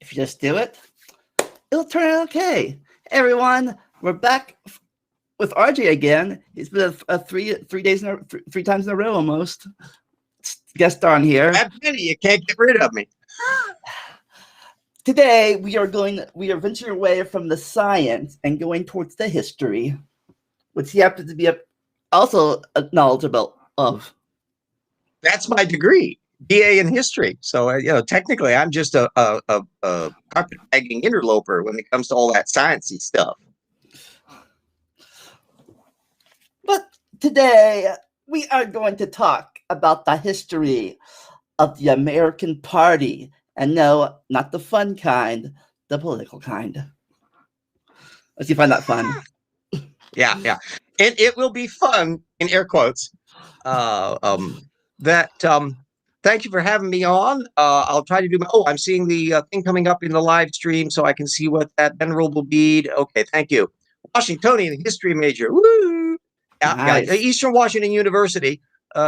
if you just do it, it'll turn out okay. Hey everyone, we're back with RJ again. He's been three times in a row almost. Guest star on here. That many, you can't get rid of me. Today we are venturing away from the science and going towards the history, which he happens to be also knowledgeable of. That's my degree, BA in history. So technically, I'm just a carpetbagging interloper when it comes to all that sciencey stuff. But today we are going to talk about the history of the American Party. And no, not the fun kind, the political kind. Let's see if I find that fun. Yeah. And it will be fun, in air quotes. Thank you for having me on. I'll try to do I'm seeing the thing coming up in the live stream so I can see what that venerable bead. Okay, thank you. Washingtonian history major. Woo! Nice. Yeah. Eastern Washington University.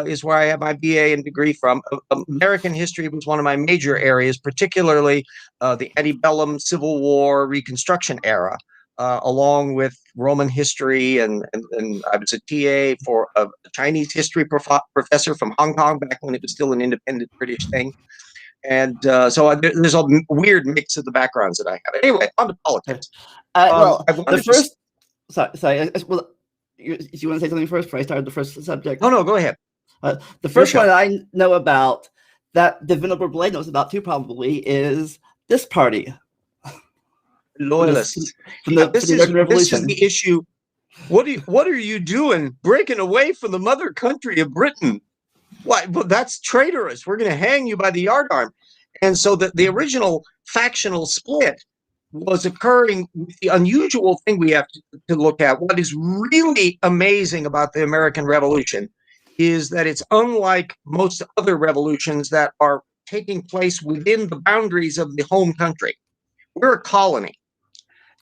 Is where I have my BA and degree from. American history was one of my major areas, particularly the antebellum, Civil War, Reconstruction era, along with Roman history, and I was a TA for a Chinese history professor from Hong Kong back when it was still an independent British thing. And so there's a weird mix of the backgrounds that I have. Anyway, on to politics. Sorry. Well, you want to say something first before I start the first subject? No, go ahead. The first one I know about that the Venerable Blade knows about too probably is this party. Loyalists. This is the issue. What are you doing breaking away from the mother country of Britain? Why? Well, that's traitorous. We're going to hang you by the yardarm. And so the original factional split was occurring with the unusual thing we have to look at. What is really amazing about the American Revolution is that it's unlike most other revolutions that are taking place within the boundaries of the home country. We're a colony.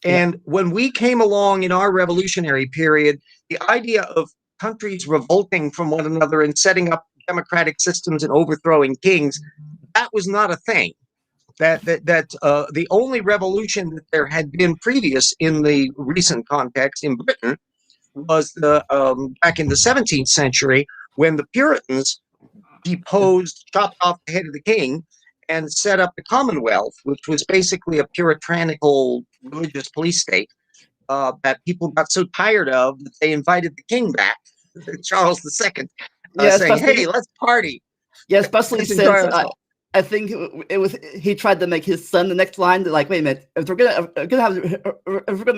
And when we came along in our revolutionary period, the idea of countries revolting from one another and setting up democratic systems and overthrowing kings, that was not a thing. The only revolution that there had been previous in the recent context in Britain was back in the 17th century, when the Puritans deposed, chopped off the head of the king, and set up the Commonwealth, which was basically a puritanical religious police state that people got so tired of that they invited the king back, Charles II, saying, "Hey, let's party." Yeah, especially since I think he tried to make his son the next line. Like, wait a minute, if we're gonna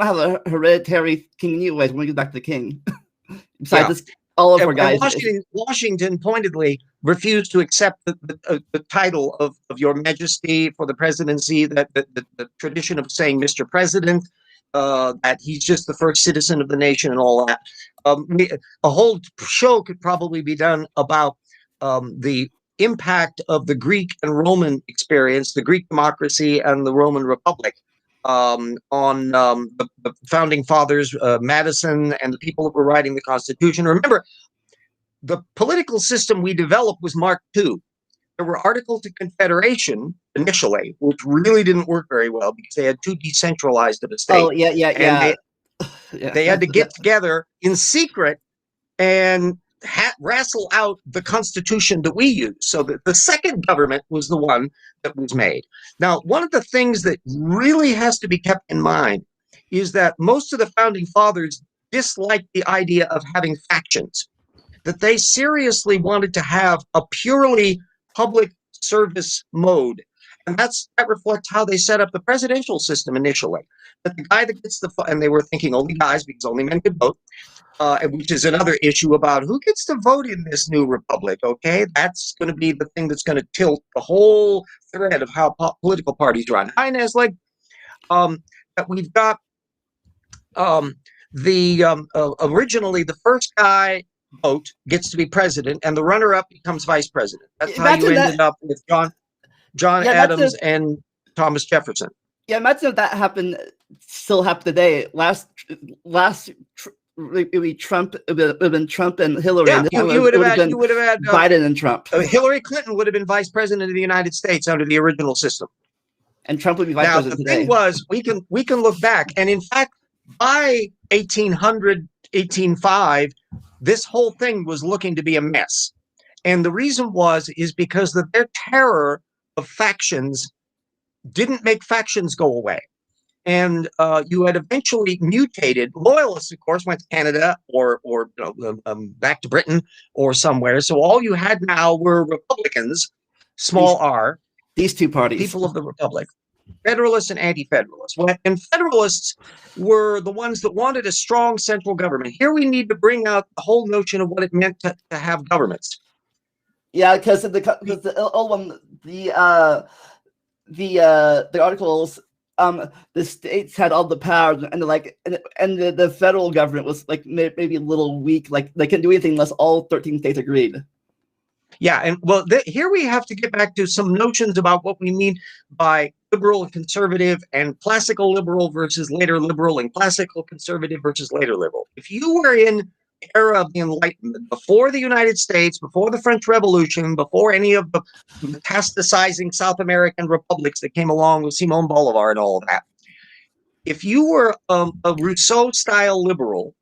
have a hereditary king anyways, when we get back to the king. Besides this. All of our guys. Washington pointedly refused to accept the title of Your Majesty for the presidency, that the tradition of saying Mr. President, that he's just the first citizen of the nation and all that. A whole show could probably be done about the impact of the Greek and Roman experience, the Greek democracy and the Roman Republic, on the founding fathers, Madison, and the people that were writing the Constitution. Remember, the political system we developed was Mark II. There were Articles of Confederation initially, which really didn't work very well because they had too decentralized of a state. Oh, yeah. They had to get together in secret and wrestle out the Constitution that we use. So the second government was the one that was made. Now, one of the things that really has to be kept in mind is that most of the founding fathers disliked the idea of having factions, that they seriously wanted to have a purely public service mode. And that reflects how they set up the presidential system initially. That the guy that gets and they were thinking only guys because only men could vote, which is another issue about who gets to vote in this new republic, okay? That's going to be the thing that's going to tilt the whole thread of how political parties run. That we've got originally the first guy vote gets to be president and the runner-up becomes vice president. That's how you ended up with John Adams and Thomas Jefferson. Yeah, imagine if that still happened today. Last it would have been Trump and Hillary. Yeah, you would have had Biden and Trump. Hillary Clinton would have been vice president of the United States under the original system. And Trump would be vice Now, the president thing today. was, we can look back, and in fact, by 1800, 1805, this whole thing was looking to be a mess. And the reason is because their terror of factions didn't make factions go away. And you had eventually mutated. Loyalists, of course, went to Canada or back to Britain or somewhere. So all you had now were Republicans, small r, these two parties, people of the Republic, Federalists and anti-Federalists. And Federalists were the ones that wanted a strong central government. Here we need to bring out the whole notion of what it meant to have governments. Yeah, because the old one, the articles, the states had all the power, and the federal government was like maybe a little weak, like they couldn't do anything unless all 13 states agreed. Yeah, and well, here we have to get back to some notions about what we mean by liberal and conservative, and classical liberal versus later liberal, and classical conservative versus later liberal. If you were in the era of the Enlightenment, before the United States, before the French Revolution, before any of the metastasizing South American republics that came along with Simon Bolivar and all of that, if you were a Rousseau-style liberal,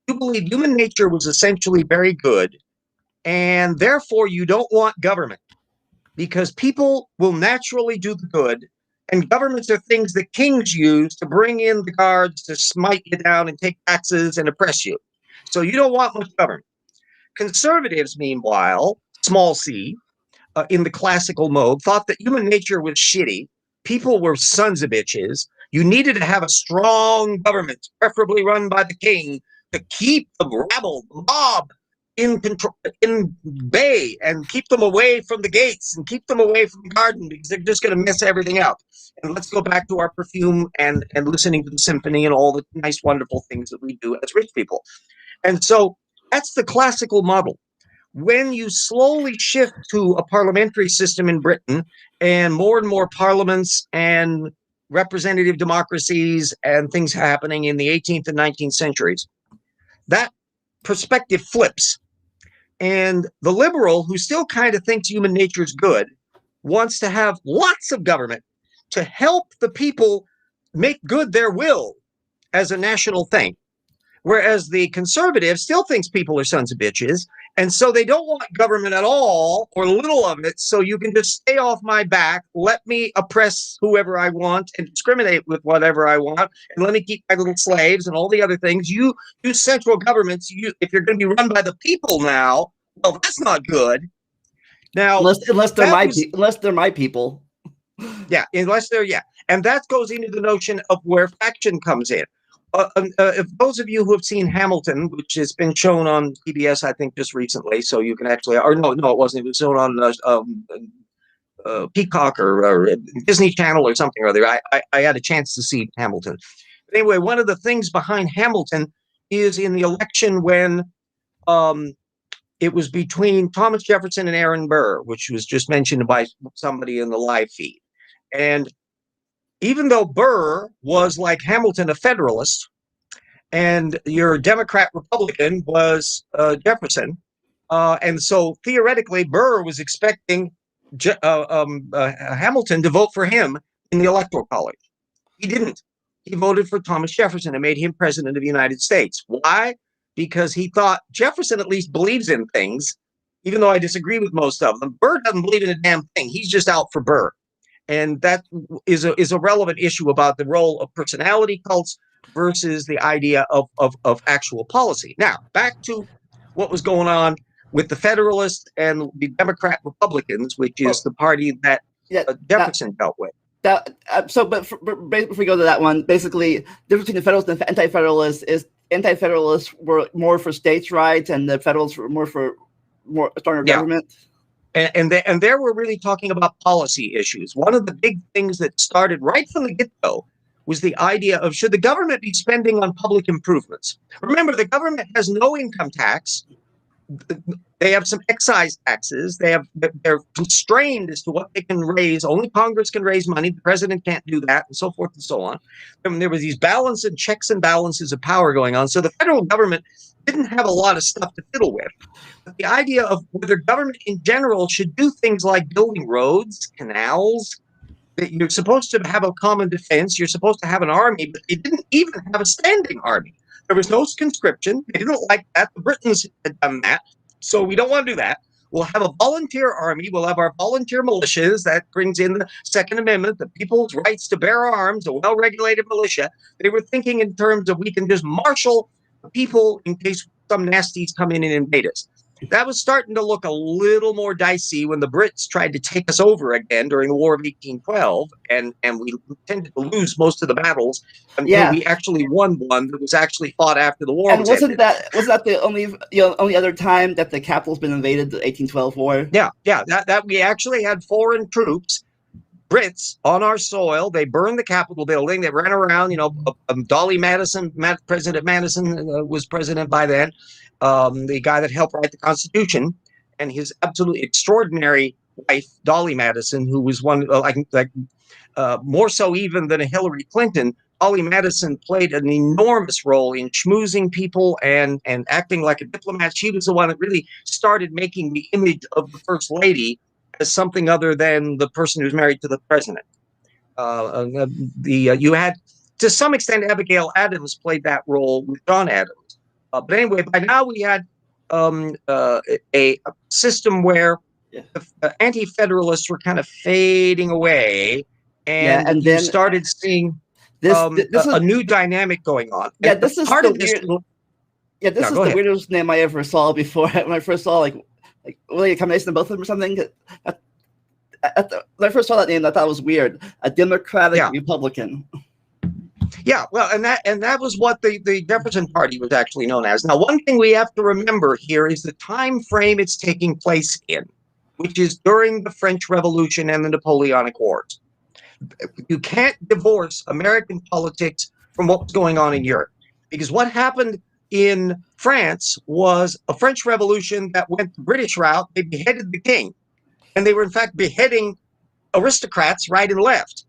you believed human nature was essentially very good, and therefore you don't want government because people will naturally do the good, and governments are things that kings use to bring in the guards to smite you down and take taxes and oppress you. So you don't want much government. Conservatives, meanwhile, small c, in the classical mode, thought that human nature was shitty. People were sons of bitches. You needed to have a strong government, preferably run by the king, to keep the rabble, the mob, in control, in bay, and keep them away from the gates and keep them away from the garden, because they're just going to mess everything up. And let's go back to our perfume and listening to the symphony and all the nice, wonderful things that we do as rich people. And so that's the classical model. When you slowly shift to a parliamentary system in Britain, and more parliaments and representative democracies and things happening in the 18th and 19th centuries, that perspective flips. And the liberal, who still kind of thinks human nature is good, wants to have lots of government to help the people make good their will as a national thing. Whereas the conservative still thinks people are sons of bitches, and so they don't want government at all, or little of it, so you can just stay off my back, let me oppress whoever I want and discriminate with whatever I want, and let me keep my little slaves and all the other things. You central governments, if you're going to be run by the people now, well, that's not good. Now, unless they're my people. Yeah, and that goes into the notion of where faction comes in. If those of you who have seen Hamilton, which has been shown on PBS, I think just recently, so you can actually, or no, it wasn't. It was shown on Peacock or Disney Channel or something or other. I had a chance to see Hamilton. But anyway, one of the things behind Hamilton is in the election when it was between Thomas Jefferson and Aaron Burr, which was just mentioned by somebody in the live feed. And even though Burr was, like Hamilton, a Federalist, and your Democrat Republican was Jefferson, and so theoretically Burr was expecting Hamilton to vote for him in the Electoral College. He didn't. He voted for Thomas Jefferson and made him president of the United States. Why? Because he thought Jefferson at least believes in things, even though I disagree with most of them. Burr doesn't believe in a damn thing. He's just out for Burr. And that is a relevant issue about the role of personality cults versus the idea of actual policy. Now, back to what was going on with the Federalists and the Democrat Republicans, which is the party that Jefferson dealt with. But before we go to that one, basically, the difference between the Federalists and the Anti-Federalists is Anti-Federalists were more for states' rights, and the Federalists were more for stronger government. And there we're really talking about policy issues. One of the big things that started right from the get-go was the idea of, should the government be spending on public improvements? Remember, the government has no income tax. They have some excise taxes. They're constrained as to what they can raise. Only Congress can raise money. The president can't do that, and so forth and so on. And there was these checks and balances of power going on. So the federal government didn't have a lot of stuff to fiddle with. But the idea of whether government in general should do things like building roads, canals, You're supposed to have a common defense. You're supposed to have an army, but they didn't even have a standing army. There was no conscription. They didn't like that. The Britons had done that. So we don't want to do that. We'll have a volunteer army. We'll have our volunteer militias. That brings in the Second Amendment, the people's rights to bear arms, a well-regulated militia. They were thinking in terms of we can just marshal people in case some nasties come in and invade us. That was starting to look a little more dicey when the Brits tried to take us over again during the War of 1812, and we tended to lose most of the battles until we actually won one that was actually fought after the war. And wasn't that the only other time that the capital's been invaded, the 1812 war? Yeah, that we actually had foreign troops, Brits, on our soil. They burned the Capitol building. They ran around. Dolly Madison, President Madison was president by then. The guy that helped write the Constitution, and his absolutely extraordinary wife, Dolly Madison, who was one more so even than a Hillary Clinton. Dolly Madison played an enormous role in schmoozing people and acting like a diplomat. She was the one that really started making the image of the First Lady as something other than the person who's married to the president. You had, to some extent, Abigail Adams played that role with John Adams. But anyway, by now we had a system where the anti-federalists were kind of fading away, and then started seeing a new dynamic going on. Yeah, this is the weirdest name I ever saw before. When I first saw really a combination of both of them or something. When I first saw that name, I thought it was weird. A Democratic Republican. Yeah, well, and that was what the Jefferson Party was actually known as. Now, one thing we have to remember here is the time frame it's taking place in, which is during the French Revolution and the Napoleonic Wars. You can't divorce American politics from what was going on in Europe, because what happened in France was a French Revolution that went the British route. They beheaded the king, and they were in fact beheading aristocrats right and left.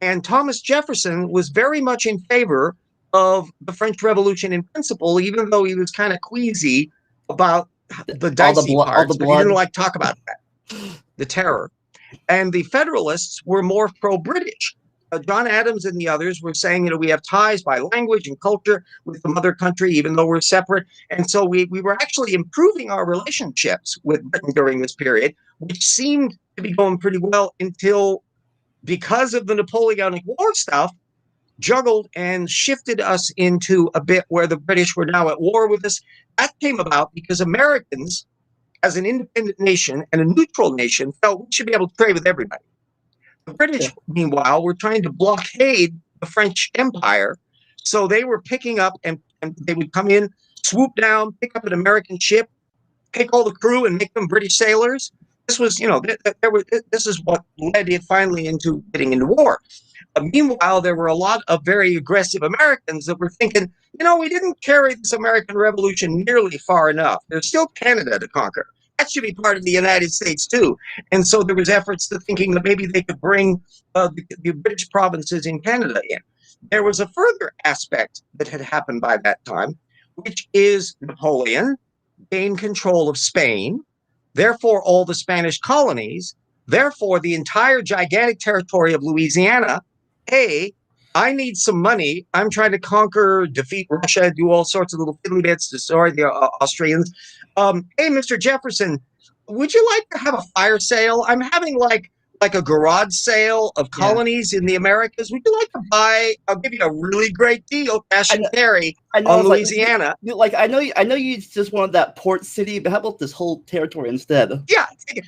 And Thomas Jefferson was very much in favor of the French Revolution in principle, even though he was kind of queasy about the dicey parts. But he didn't like to talk about that, the terror. And the Federalists were more pro-British. John Adams and the others were saying, we have ties by language and culture with the mother country, even though we're separate. And so we were actually improving our relationships with Britain during this period, which seemed to be going pretty well until, because of the Napoleonic War stuff, juggled and shifted us into a bit where the British were now at war with us. That came about because Americans, as an independent nation and a neutral nation, felt we should be able to trade with everybody. The British, meanwhile, were trying to blockade the French Empire. So they were picking up, and they would come in, swoop down, pick up an American ship, take all the crew and make them British sailors. This was, this is what led it finally into getting into war. Meanwhile, there were a lot of very aggressive Americans that were thinking, we didn't carry this American Revolution nearly far enough. There's still Canada to conquer. That should be part of the United States too. And so there was efforts to thinking that maybe they could bring the British provinces in Canada in. There was a further aspect that had happened by that time, which is Napoleon gained control of Spain, therefore all the Spanish colonies, therefore the entire gigantic territory of Louisiana. Hey, I need some money. I'm trying to conquer, defeat Russia, do all sorts of little fiddly bits, destroy the Austrians. Hey, Mr. Jefferson, would you like to have a fire sale? I'm having like a garage sale of colonies in the Americas. Would you like to buy? I'll give you a really great deal, cash and carry on Louisiana. I know you just wanted that port city, but how about this whole territory instead? Yeah,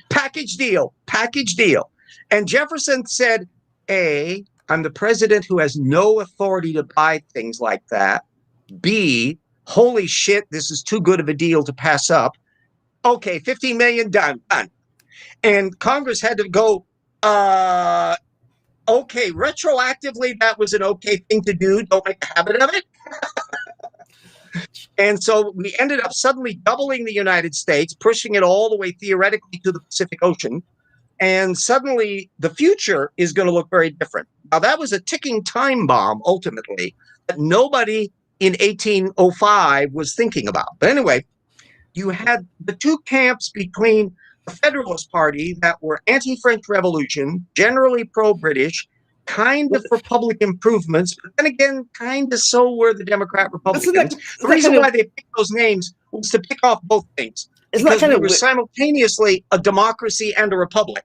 package deal. And Jefferson said, A, I'm the president who has no authority to buy things like that. B, holy shit, this is too good of a deal to pass up. Okay, $15 million, done. And Congress had to go, okay, retroactively, that was an okay thing to do. Don't make a habit of it. And so we ended up suddenly doubling the United States, pushing it all the way theoretically to the Pacific Ocean. And suddenly the future is going to look very different. Now, that was a ticking time bomb, ultimately, that nobody in 1805 was thinking about. But anyway, you had the two camps between a Federalist Party that were anti-French Revolution, generally pro-British, kind of for public improvements, but then again, kind of so were the Democrat Republicans. The reason why they picked those names was to pick off both things, because we were simultaneously a democracy and a republic.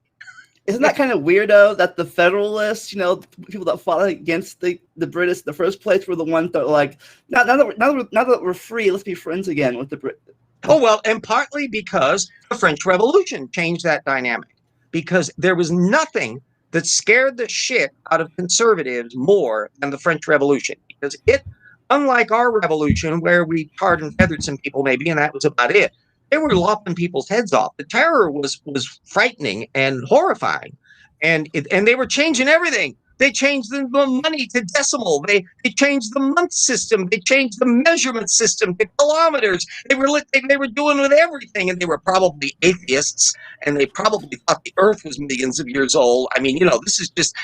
Isn't that kind of weird, though, that the Federalists, people that fought against the British in the first place were the ones that were like, now that we're free, let's be friends again with the British. Oh, well, and partly because the French Revolution changed that dynamic, because there was nothing that scared the shit out of conservatives more than the French Revolution, because it, unlike our revolution, where we tarred and feathered some people maybe, and that was about it, they were lopping people's heads off. The terror was frightening and horrifying, and they were changing everything. They changed the money to decimal. They changed the month system. They changed the measurement system to kilometers. They were doing with everything, and they were probably atheists, and they probably thought the Earth was millions of years old. I mean, this is just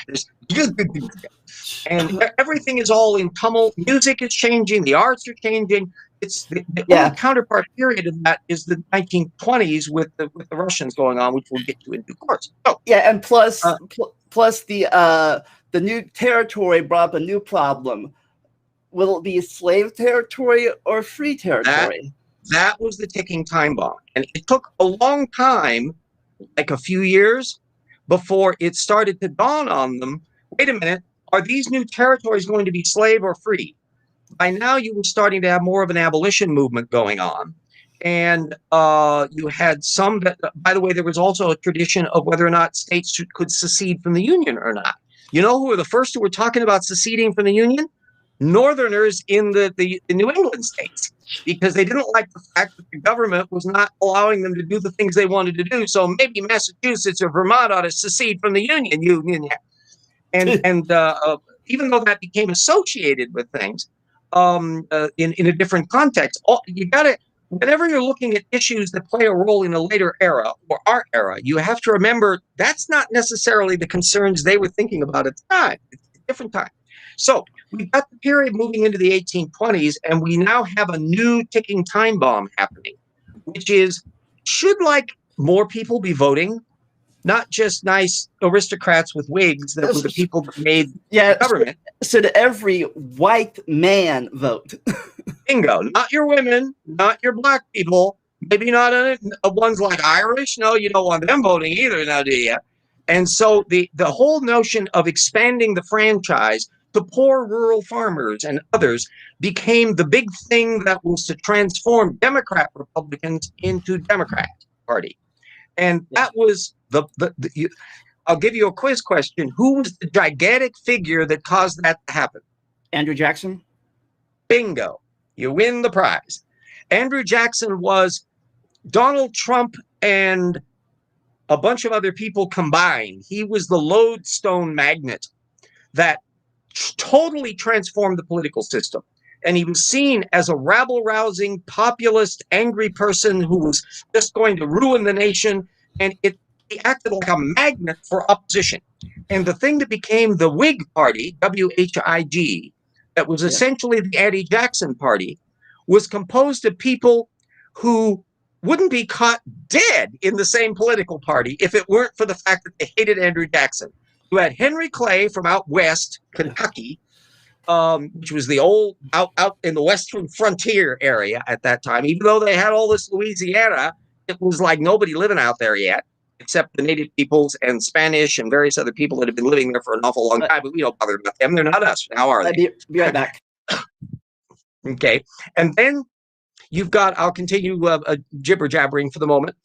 and everything is all in tumult. Music is changing. The arts are changing. It's the only counterpart period of that is the 1920s with the Russians going on, which we'll get to in due course. So, and plus the new territory brought up a new problem. Will it be slave territory or free territory? That was the ticking time bomb, and it took a long time, like a few years, before it started to dawn on them. Wait a minute, are these new territories going to be slave or free? By now, you were starting to have more of an abolition movement going on. And you had some that, by the way, there was also a tradition of whether or not states could secede from the Union or not. You know who were the first who were talking about seceding from the Union? Northerners in the New England states, because they didn't like the fact that the government was not allowing them to do the things they wanted to do. So maybe Massachusetts or Vermont ought to secede from the Union. And even though that became associated with things, in a different context, you got to, whenever you're looking at issues that play a role in a later era or our era, you have to remember that's not necessarily the concerns they were thinking about at the time. It's a different time. So we've got the period moving into the 1820s, and we now have a new ticking time bomb happening, which is, should more people be voting? Not just nice aristocrats with wigs that were the people that made the government. So did every white man vote? Bingo. Not your women, not your black people, maybe not ones like Irish. No, you don't want them voting either, now do you? And so the whole notion of expanding the franchise to poor rural farmers and others became the big thing that was to transform Democrat Republicans into Democrat Party. And that was I'll give you a quiz question. Who was the gigantic figure that caused that to happen? Andrew Jackson. Bingo. You win the prize. Andrew Jackson was Donald Trump and a bunch of other people combined. He was the lodestone magnet that totally transformed the political system. And he was seen as a rabble-rousing, populist, angry person who was just going to ruin the nation. And he acted like a magnet for opposition. And the thing that became the Whig Party, WHIG, that was essentially the anti-Jackson Party, was composed of people who wouldn't be caught dead in the same political party if it weren't for the fact that they hated Andrew Jackson. You had Henry Clay from out west, Kentucky, which was the old out in the western frontier area at that time. Even though they had all this Louisiana, it was like nobody living out there yet, except the native peoples and Spanish and various other people that have been living there for an awful long time. But we don't bother about them. They're not us. How are they? Be right back. Okay. And then you've got, I'll continue jibber jabbering for the moment.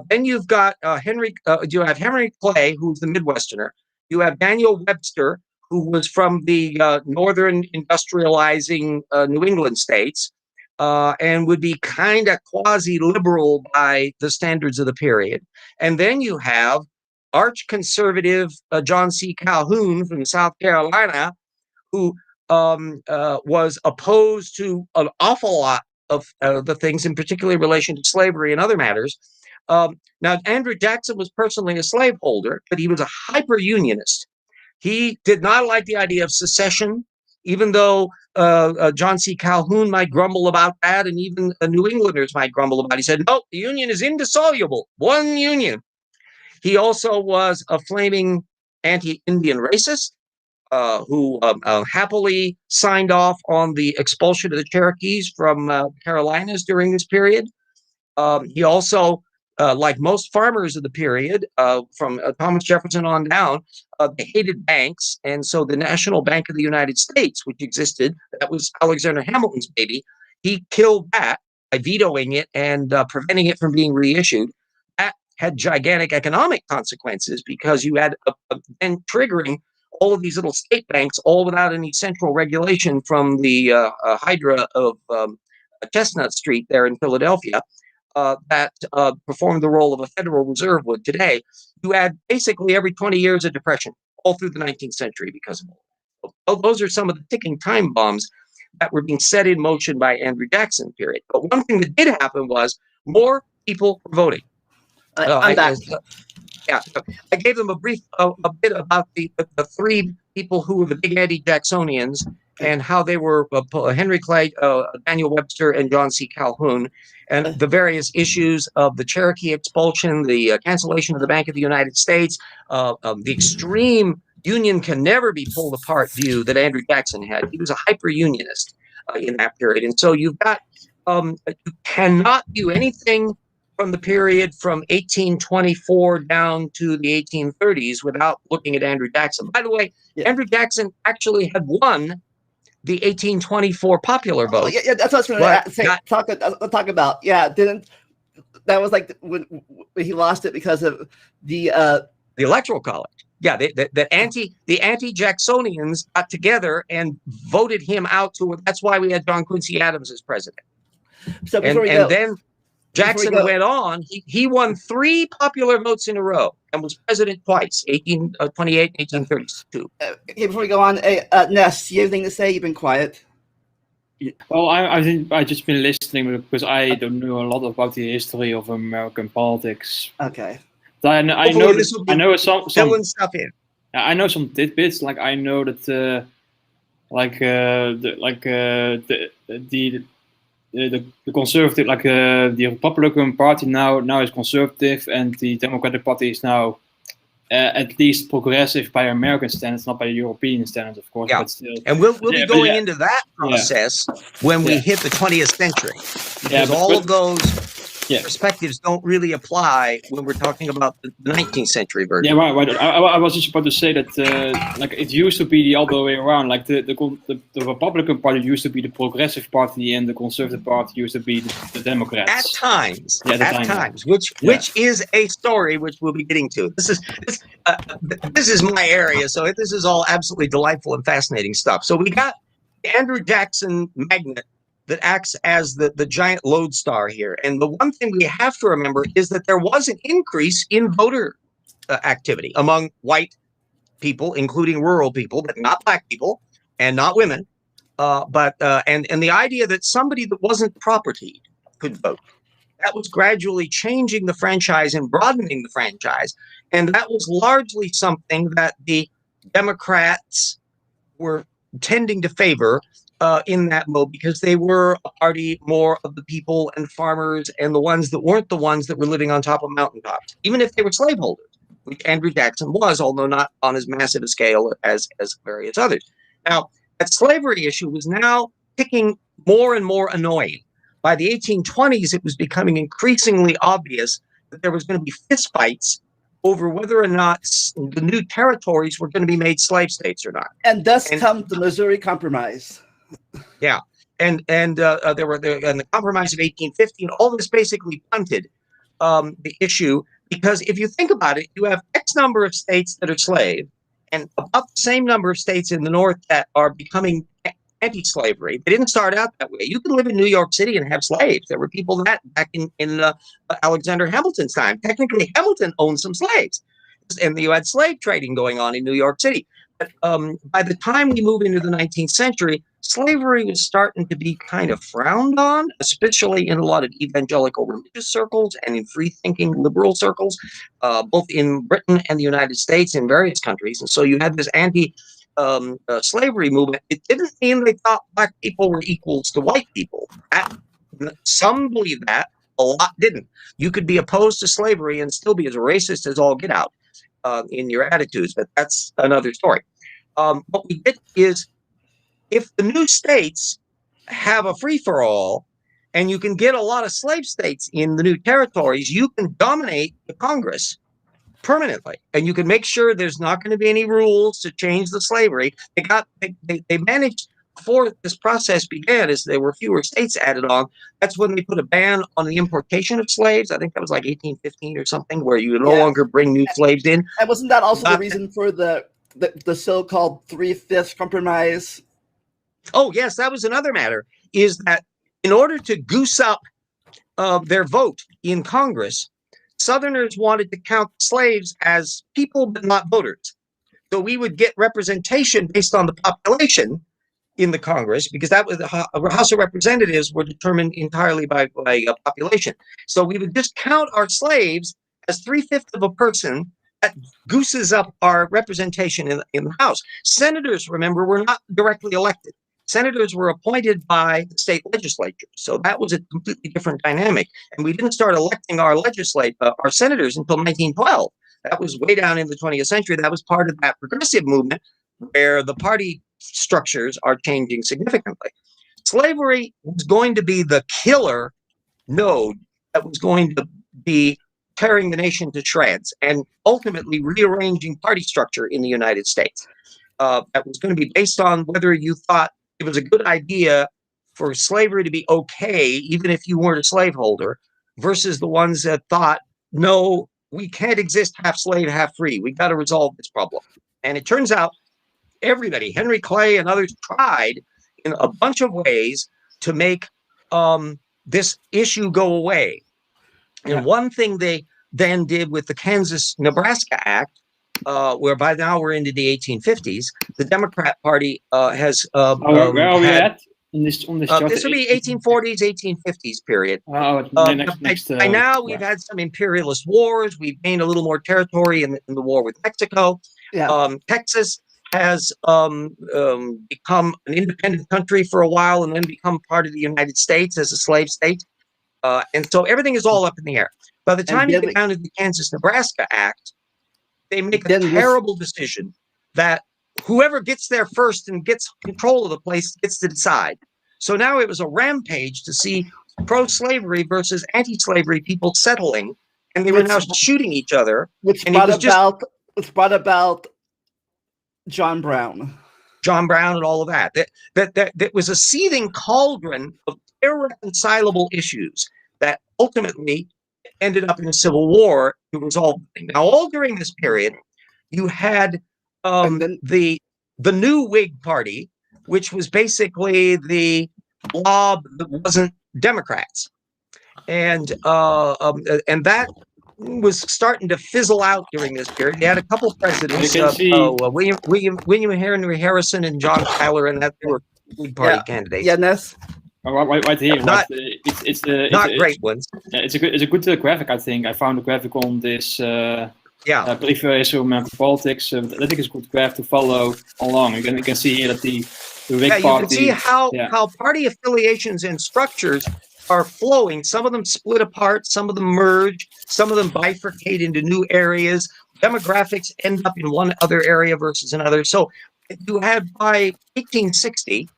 Then you've got you have Henry Clay, who's the Midwesterner. You have Daniel Webster, who was from the northern industrializing New England states, and would be kind of quasi-liberal by the standards of the period. And then you have arch-conservative John C. Calhoun from South Carolina, who was opposed to an awful lot of the things, in particular in relation to slavery and other matters. Now, Andrew Jackson was personally a slaveholder, but he was a hyper-unionist. He did not like the idea of secession. even though John C. Calhoun might grumble about that, and even New Englanders might grumble about it. He said, no, the Union is indissoluble, one Union. He also was a flaming anti-Indian racist who happily signed off on the expulsion of the Cherokees from Carolinas during this period. He also, like most farmers of the period, from Thomas Jefferson on down, they hated banks. And so the National Bank of the United States, which existed, that was Alexander Hamilton's baby, he killed that by vetoing it and preventing it from being reissued. That had gigantic economic consequences because you had then triggering all of these little state banks, all without any central regulation from the Hydra of Chestnut Street there in Philadelphia. That performed the role of a Federal Reserve would today. You had basically every 20 years a depression all through the 19th century because of all that. Those are some of the ticking time bombs that were being set in motion by Andrew Jackson period. But one thing that did happen was more people were voting. I'm back. Yeah, I gave them a brief a bit about the three people who were the big anti-Jacksonians and how they were Henry Clay, Daniel Webster, and John C. Calhoun, and the various issues of the Cherokee expulsion, the cancellation of the Bank of the United States, the extreme Union can never be pulled apart view that Andrew Jackson had. He was a hyper-unionist in that period. And so you've got, you cannot do anything from the period from 1824 down to the 1830s without looking at Andrew Jackson. By the way, Andrew Jackson actually had won the 1824 popular vote. Yeah, that's what I was going to say. Talk about. Yeah, that was like when he lost it because of the Electoral College. Yeah, the anti-Jacksonians got together and voted him out to. That's why we had John Quincy Adams as president. So then Jackson went on. He won 3 popular votes in a row and was president twice, 1828 and 1832. Okay, before we go on, Ness, you have anything to say? You've been quiet. Well, I think I've just been listening because I don't know a lot about the history of American politics. Okay. I know some stuff in. I know some tidbits. Like I know that the conservative, like the Republican Party now is conservative, and the Democratic Party is now at least progressive by American standards, not by European standards, of course. Yeah. But still, and we'll be going into that process when we hit the 20th century, because all of those perspectives don't really apply when we're talking about the 19th century version. Yeah, right. I was just about to say that like it used to be the other way around. Like the Republican Party used to be the progressive party, and the Conservative Party used to be the Democrats. At times, which is a story which we'll be getting to. This is my area, so this is all absolutely delightful and fascinating stuff. So we got Andrew Jackson magnet that acts as the giant lodestar here. And the one thing we have to remember is that there was an increase in voter activity among white people, including rural people, but not black people and not women. And the idea that somebody that wasn't property could vote. That was gradually changing the franchise and broadening the franchise. And that was largely something that the Democrats were tending to favor in that mode, because they were a party more of the people and farmers and the ones that weren't the ones that were living on top of mountaintops, even if they were slaveholders, which Andrew Jackson was, although not on as massive a scale as various others. Now, that slavery issue was now picking more and more annoying. By the 1820s, it was becoming increasingly obvious that there was going to be fistfights over whether or not the new territories were going to be made slave states or not. And thus comes the Missouri Compromise. Yeah, and there were the Compromise of 1815. All this basically punted the issue, because if you think about it, you have X number of states that are slave, and about the same number of states in the North that are becoming anti-slavery. They didn't start out that way. You could live in New York City and have slaves. There were people that back in Alexander Hamilton's time. Technically, Hamilton owned some slaves, and you had slave trading going on in New York City. But by the time we move into the 19th century, slavery was starting to be kind of frowned on, especially in a lot of evangelical religious circles and in free-thinking liberal circles, both in Britain and the United States and various countries. And so you had this slavery movement, it didn't mean they thought black people were equals to white people. Some believe that, a lot didn't. You could be opposed to slavery and still be as racist as all get out in your attitudes, but that's another story. What we get is, if the new states have a free-for-all and you can get a lot of slave states in the new territories, you can dominate the Congress permanently, and you can make sure there's not going to be any rules to change the slavery. They managed, before this process began, as there were fewer states added on. That's when they put a ban on the importation of slaves. I think that was like 1815 or something, where you no longer bring new slaves in. And wasn't that also the reason for the so-called 3/5 compromise? Oh yes, that was another matter. Is that in order to goose up their vote in Congress, Southerners wanted to count slaves as people but not voters. So we would get representation based on the population in the Congress, because that was the House of Representatives were determined entirely by population. So we would just count our slaves as 3/5 of a person. That gooses up our representation in the House. Senators, remember, were not directly elected. Senators were appointed by the state legislatures. So that was a completely different dynamic. And we didn't start electing our senators until 1912. That was way down in the 20th century. That was part of that progressive movement where the party structures are changing significantly. Slavery was going to be the killer node that was going to be tearing the nation to shreds and ultimately rearranging party structure in the United States. That was going to be based on whether you thought it was a good idea for slavery to be okay, even if you weren't a slaveholder, versus the ones that thought, no, we can't exist half slave, half free. We got to resolve this problem. And it turns out everybody, Henry Clay and others, tried in a bunch of ways to make this issue go away. And one thing they then did with the Kansas-Nebraska Act, whereby now we're into the 1850s, the Democrat Party has where are we at on this chart? This would be 1840s, 1850s period. By now, we've had some imperialist wars. We've gained a little more territory in the war with Mexico. Texas has become an independent country for a while and then become part of the United States as a slave state. And so everything is all up in the air. By the time you get down to the Kansas-Nebraska Act, they make a terrible decision that whoever gets there first and gets control of the place gets to decide. So now it was a rampage to see pro-slavery versus anti-slavery people settling, and they were now shooting each other. Which brought about John Brown. John Brown and all of that. That was a seething cauldron of irreconcilable issues that ultimately ended up in a civil war to resolve things. Now, all during this period, you had the new Whig Party, which was basically the blob that wasn't Democrats, and that was starting to fizzle out during this period. They had a couple presidents, William Henry Harrison and John Tyler, and that they were Whig Party candidates. Yeah, Ness. Right here. Not great ones. It's a good graphic. I think I found a graphic on this. Preferential politics. I think it's a good graph to follow along. You can see here that the Whig Party. You can see how party affiliations and structures are flowing. Some of them split apart. Some of them merge. Some of them bifurcate into new areas. Demographics end up in one other area versus another. So you had by 1860.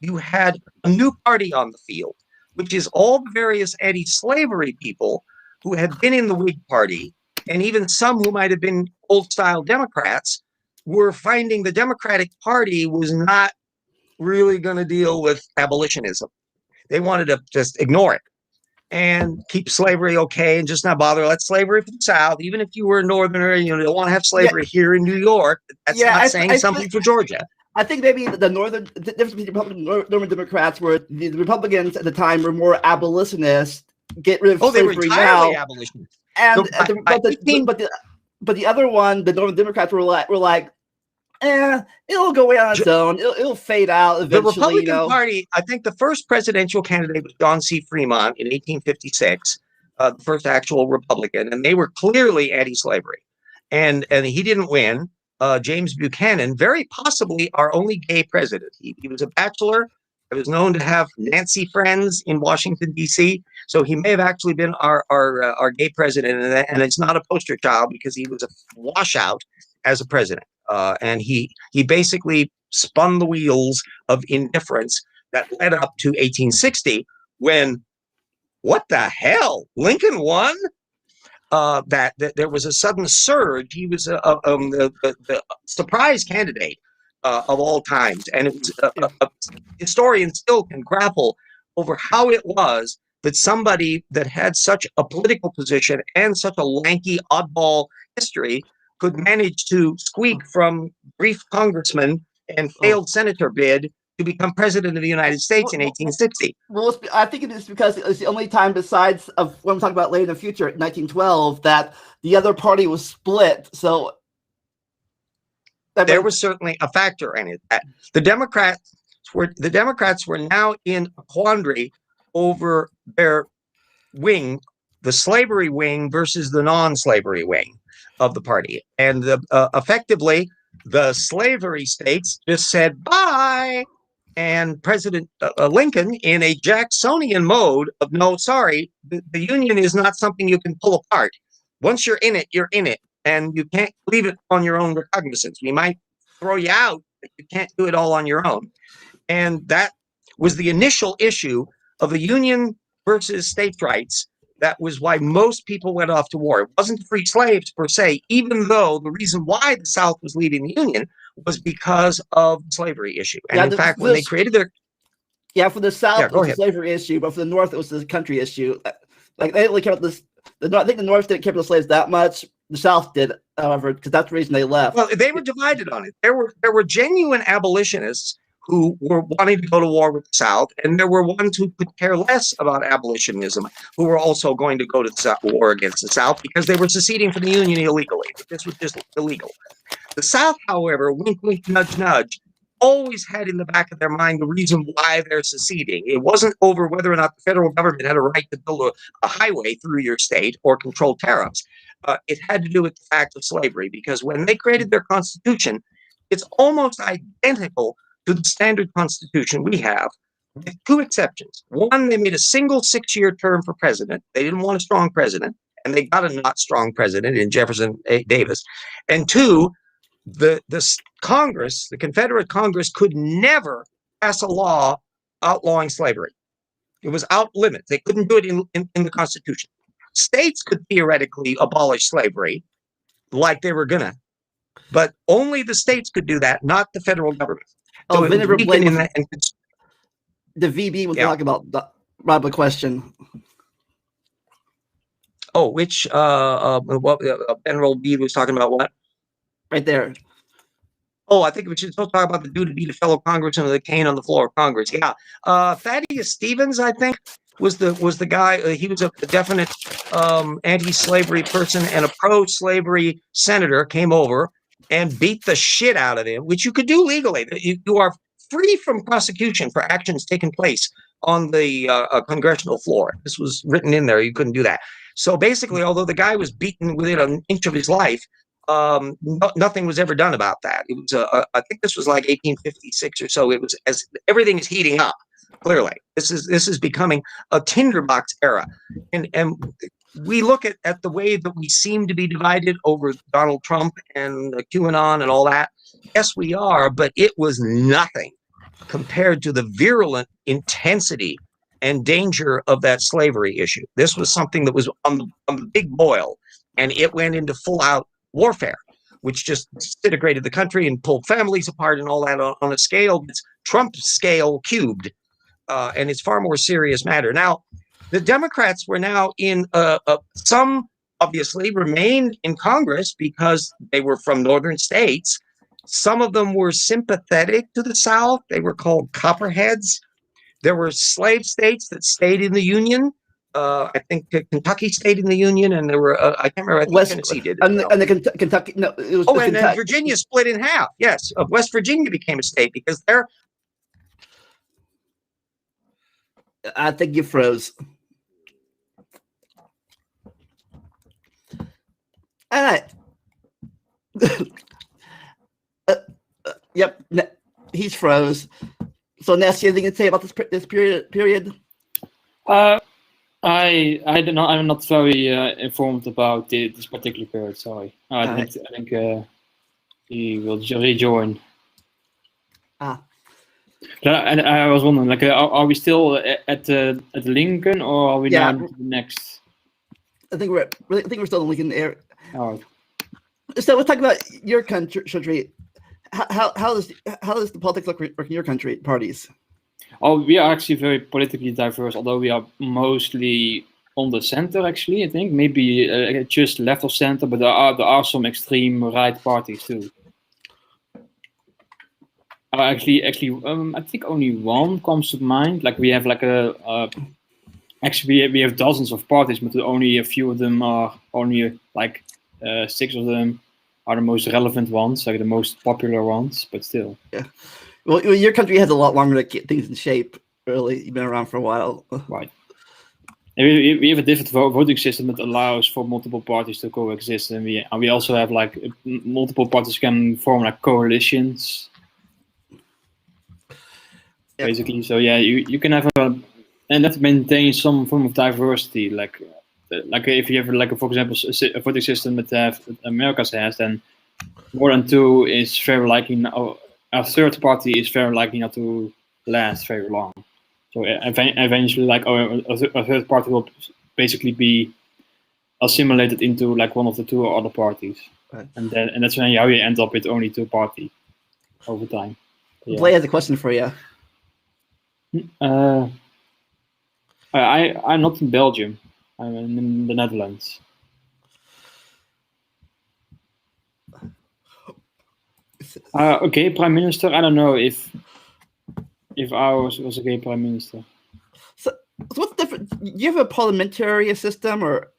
You had a new party on the field, which is all the various anti-slavery people who had been in the Whig Party, and even some who might have been old-style Democrats, were finding the Democratic Party was not really going to deal with abolitionism. They wanted to just ignore it and keep slavery okay and just not bother. Let slavery for the South, even if you were a Northerner, you don't want to have slavery here in New York. That's not saying something for Georgia. I think maybe the difference between Republican and Northern Democrats were the Republicans at the time were more abolitionists, get rid of slavery they were entirely abolitionists. And but the other one, the Northern Democrats were like, it'll go away on its own. It'll fade out eventually. The Republican Party, I think the first presidential candidate was John C. Fremont in 1856, the first actual Republican, and they were clearly anti-slavery. And he didn't win. James Buchanan, very possibly our only gay president. He was a bachelor. He was known to have Nancy friends in Washington, D.C., so he may have actually been our gay president, and it's not a poster child because he was a washout as a president. And he basically spun the wheels of indifference that led up to 1860 when, what the hell, Lincoln won? That there was a sudden surge. He was the surprise candidate of all times, and it was historians still can grapple over how it was that somebody that had such a political position and such a lanky oddball history could manage to squeak from brief congressman and failed senator bid to become president of the United States in 1860. Well, I think it is because it's the only time besides of what I'm talking about later in the future, 1912, that the other party was split. So there was certainly a factor in it. The Democrats were now in a quandary over their wing, the slavery wing versus the non-slavery wing of the party, and effectively the slavery states just said bye. And President Lincoln, in a Jacksonian mode of no, sorry, the Union is not something you can pull apart. Once you're in it, and you can't leave it on your own recognizance. We might throw you out, but you can't do it all on your own. And that was the initial issue of the Union versus states' rights. That was why most people went off to war. It wasn't free slaves per se, even though the reason why the South was leaving the Union was because of the slavery issue. And in fact, when they created their... Yeah, for the South, it was the slavery issue, but for the North, it was the country issue. Like, they didn't really care about this. I think the North didn't care about the slaves that much. The South did, however, because that's the reason they left. Well, they were divided on it. There were genuine abolitionists who were wanting to go to war with the South, and there were ones who could care less about abolitionism, who were also going to go to war against the South because they were seceding from the Union illegally. This was just illegal. The South, however, wink, wink, nudge, nudge, always had in the back of their mind the reason why they're seceding. It wasn't over whether or not the federal government had a right to build a highway through your state or control tariffs. It had to do with the fact of slavery, because when they created their constitution, it's almost identical to the standard constitution we have, with two exceptions. One, they made a single 6-year term for president. They didn't want a strong president, and they got a not strong president in Jefferson Davis. And two, the Congress, the Confederate Congress, could never pass a law outlawing slavery. It was out limits. They couldn't do it in the Constitution. States could theoretically abolish slavery like they were gonna, but only the states could do that, not the federal government. So the VB was talking about Rob, a question. Oh, which General B was talking about what? Right there. Oh, I think we should still talk about the duty to be the fellow congressman of the cane on the floor of Congress. Yeah, Thaddeus Stevens, I think, was the guy. He was a definite anti-slavery person, and a pro-slavery senator came over and beat the shit out of him, which you could do legally. You are free from prosecution for actions taking place on the congressional floor. This was written in there. You couldn't do that. So basically, although the guy was beaten within an inch of his life, nothing was ever done about that. It was, I think this was like 1856 or so. It was as everything is heating up. Clearly, this is becoming a tinderbox era, and we look at the way that we seem to be divided over Donald Trump and QAnon and all that. Yes, we are, but it was nothing compared to the virulent intensity and danger of that slavery issue. This was something that was on the big boil, and it went into full-out warfare, which just disintegrated the country and pulled families apart and all that on a scale that's Trump scale cubed. And it's far more serious matter. Now, the Democrats were now in some obviously remained in Congress because they were from northern states. Some of them were sympathetic to the South. They were called Copperheads. There were slave states that stayed in the Union. I think Kentucky stayed in the Union, and there were I can't remember. I think Tennessee did. And the Kentucky. No, it was. And then Virginia split in half. Yes, West Virginia became a state because they're. I think you froze. All right. Yep. He's froze. So, Ness, anything to say about this period? I don't know. I'm not very informed about this particular period. Sorry. I think he will rejoin. And I was wondering, like, are we still at the Lincoln, or are we now to the next? I think we're still in the Lincoln area. Oh. So let's talk about your country. How does the politics look in your country? Parties. Oh, we are actually very politically diverse, although we are mostly on the center. Actually, I think maybe just left of center, but there are some extreme right parties too. Actually, I think only one comes to mind. Like we have like actually we have dozens of parties, but only a few of them are only like 6 of them are the most relevant ones, like the most popular ones. But still, yeah. Well, your country has a lot longer to get things in shape. Really, you've been around for a while, right? And we have a different voting system that allows for multiple parties to coexist, and we also have like multiple parties can form like coalitions. Basically, so yeah, you can have and that maintains some form of diversity. Like if you have like for example a voting system that America's has, then more than 2 is very likely. A third party is very likely not to last very long. So eventually, like a third party will basically be assimilated into like one of the 2 other parties, right. And that's when how you end up with only 2 parties over time. Yeah. Blay has a question for you. I'm not in Belgium. I'm in the Netherlands. Okay, Prime Minister. I don't know if ours was a gay Prime Minister. So what's different? Do you have a parliamentary system, or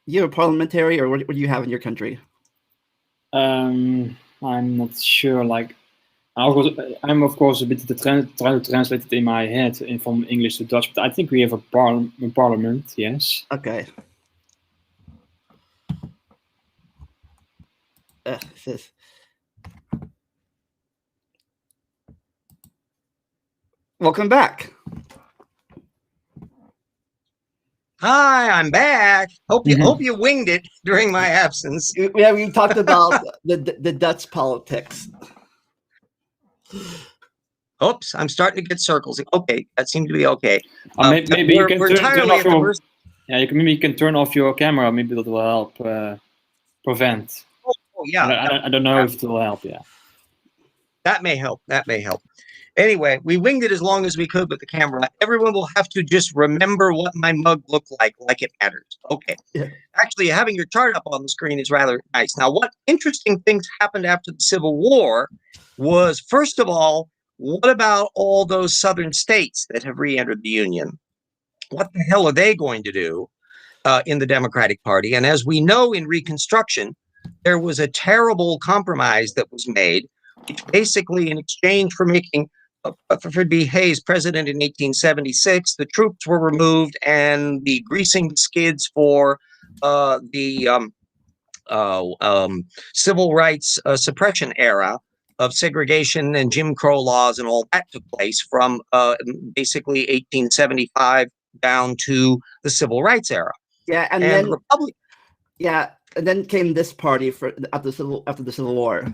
you have a parliamentary, or what do you have in your country? I'm not sure. Like, I'm of course a bit trying to translate it in my head from English to Dutch, but I think we have a parliament. Yes. Okay. Welcome back. Hi, I'm back. Hope you winged it during my absence. Yeah, we talked about the Dutch politics. Oops, I'm starting to get circles. Okay, that seemed to be okay. Maybe you can turn off your. Yeah, you can turn off your camera. Maybe that will help prevent. Oh yeah. I don't know if it will help. Yeah. That may help. Anyway, we winged it as long as we could with the camera. Everyone will have to just remember what my mug looked like it matters. Okay. Yeah. Actually, having your chart up on the screen is rather nice. Now, what interesting things happened after the Civil War was, first of all, what about all those southern states that have re-entered the Union? What the hell are they going to do in the Democratic Party? And as we know in Reconstruction, there was a terrible compromise that was made, which basically in exchange for making Fred B. Hayes president in 1876, the troops were removed and the greasing the skids for the civil rights suppression era of segregation and Jim Crow laws and all that took place from basically 1875 down to the civil rights era. Yeah, and then Republic. Yeah, and then came this party after the Civil War.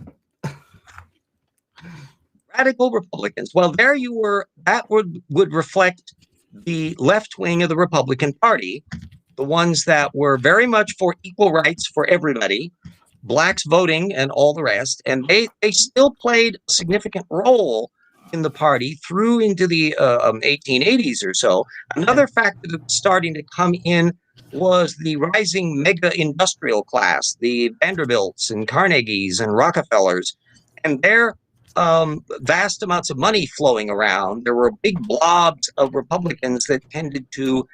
Radical Republicans. Well, there you were. That would reflect the left wing of the Republican Party, the ones that were very much for equal rights for everybody, blacks voting and all the rest. And they still played a significant role in the party through into the 1880s or so. Another factor that was starting to come in was the rising mega industrial class, the Vanderbilts and Carnegies and Rockefellers, and their vast amounts of money flowing around. There were big blobs of Republicans that tended to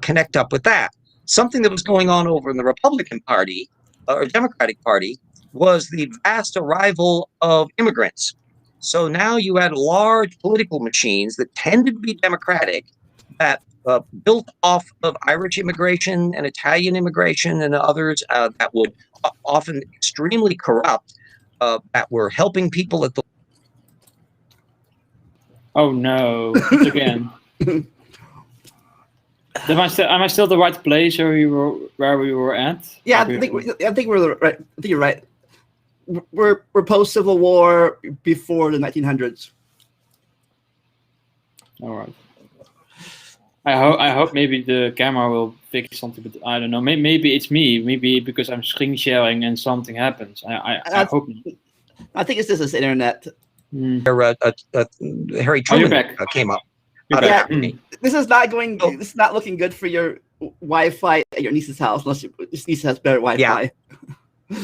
connect up with that. Something that was going on over in the Republican Party or Democratic Party was the vast arrival of immigrants. So now you had large political machines that tended to be Democratic that built off of Irish immigration and Italian immigration and others that would often extremely corrupt, that were helping people at the. Oh no! It's again. Am I still at the right place where we were at? Yeah, I think we're right. I think you're right. We're post Civil War, before the 1900s. All right. I hope maybe the camera will fix something, but I don't know. Maybe it's me. Maybe because I'm screen sharing and something happens. I hope. I think it's just this internet. Harry Truman came up. Yeah, this is not going. This is not looking good for your Wi-Fi at your niece's house, unless your niece has better Wi-Fi. Yeah.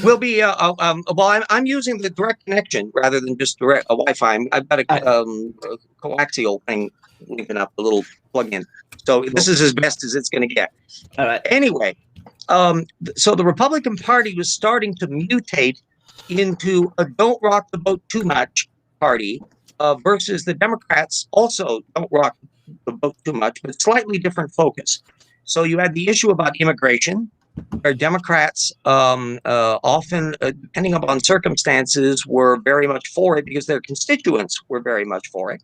We'll be well. I'm using the direct connection rather than just direct Wi-Fi. I've got a coaxial thing linking up, a little plug-in. So this is as best as it's going to get. All right. Anyway, so the Republican Party was starting to mutate into a "don't rock the boat too much" party, versus the Democrats also don't rock the boat too much, but slightly different focus. So you had the issue about immigration, where Democrats often, depending upon circumstances, were very much for it because their constituents were very much for it.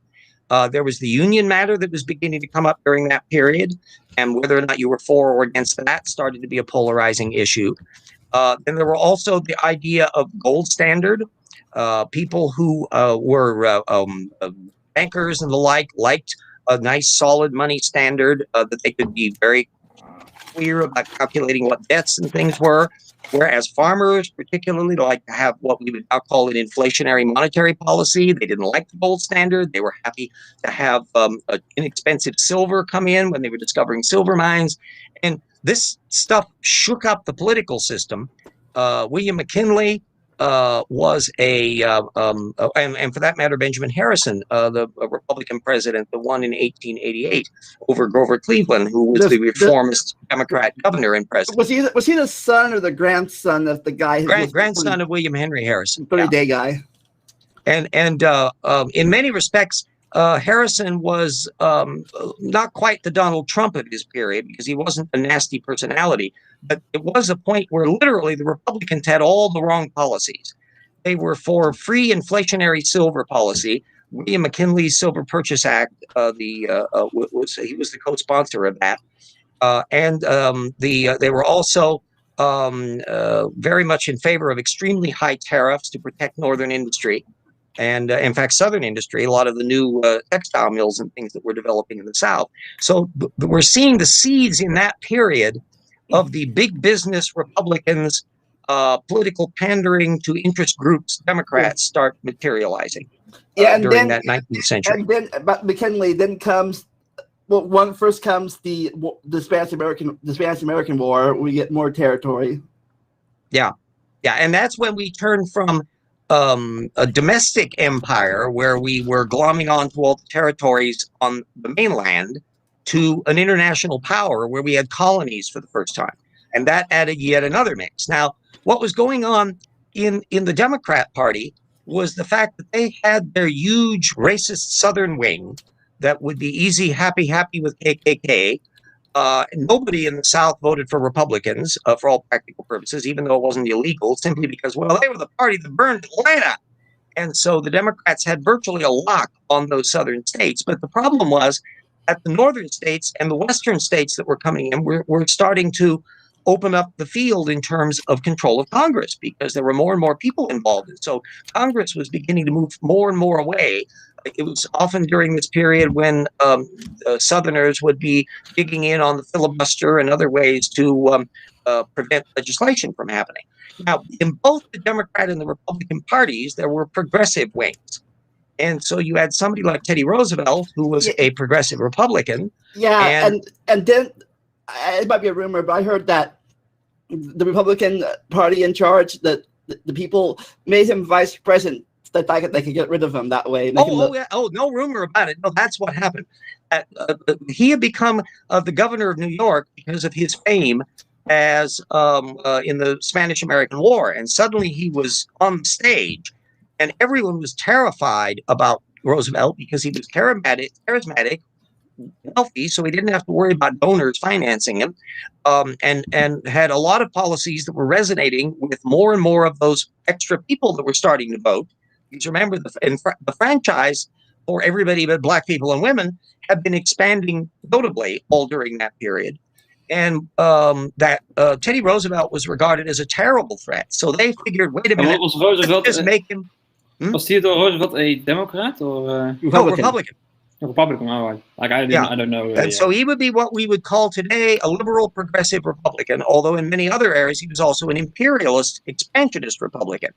There was the union matter that was beginning to come up during that period, and whether or not you were for or against that started to be a polarizing issue. Then there were also the idea of gold standard. People who were bankers and the like liked a nice solid money standard that they could be very clear about calculating what debts and things were, whereas farmers particularly like to have what we would now call an inflationary monetary policy. They didn't like the gold standard. They were happy to have inexpensive silver come in when they were discovering silver mines. And this stuff shook up the political system. William McKinley was and for that matter, Benjamin Harrison, the Republican president, the one in 1888 over Grover Cleveland, who was the reformist Democrat governor and president. Was he the son or the grandson of the guy? Grandson of William Henry Harrison. 30-day guy. And in many respects, Harrison was not quite the Donald Trump of his period because he wasn't a nasty personality. But it was a point where literally the Republicans had all the wrong policies. They were for free inflationary silver policy. William McKinley's Silver Purchase Act, he was the co-sponsor of that, and they were also very much in favor of extremely high tariffs to protect northern industry. And in fact, southern industry, a lot of the new textile mills and things that were developing in the South. So we're seeing the seeds in that period of the big business Republicans, political pandering to interest groups, Democrats start materializing during that 19th century. And then, but McKinley, then comes, first comes the Spanish American War. We get more territory. Yeah, and that's when we turn from a domestic empire where we were glomming onto all the territories on the mainland to an international power where we had colonies for the first time. And that added yet another mix. Now, what was going on in the Democrat Party was the fact that they had their huge racist Southern wing that would be easy, happy with KKK. Nobody in the South voted for Republicans for all practical purposes, even though it wasn't illegal, simply because, well, they were the party that burned Atlanta. And so the Democrats had virtually a lock on those Southern states. But the problem was that the northern states and the western states that were coming in were starting to open up the field in terms of control of Congress because there were more and more people involved. And so Congress was beginning to move more and more away. It was often during this period when Southerners would be digging in on the filibuster and other ways to prevent legislation from happening. Now, in both the Democrat and the Republican parties, there were progressive wings. And so you had somebody like Teddy Roosevelt, who was a progressive Republican. Yeah, and then it might be a rumor, but I heard that the Republican Party in charge, that the people made him vice president, that they could get rid of him that way. No rumor about it. No, that's what happened. He had become the governor of New York because of his fame as in the Spanish-American War, and suddenly he was on the stage. And everyone was terrified about Roosevelt because he was charismatic, wealthy, so he didn't have to worry about donors financing him, and had a lot of policies that were resonating with more and more of those extra people that were starting to vote. Because remember, the franchise for everybody but black people and women had been expanding notably all during that period. And that Teddy Roosevelt was regarded as a terrible threat. So they figured, wait a minute, Was Roosevelt, let's just make him... was Theodore Roosevelt a Democrat or No, Republican. a Republican? Oh, right. Like I don't know. And so he would be what we would call today a liberal progressive Republican, although in many other areas he was also an imperialist expansionist Republican.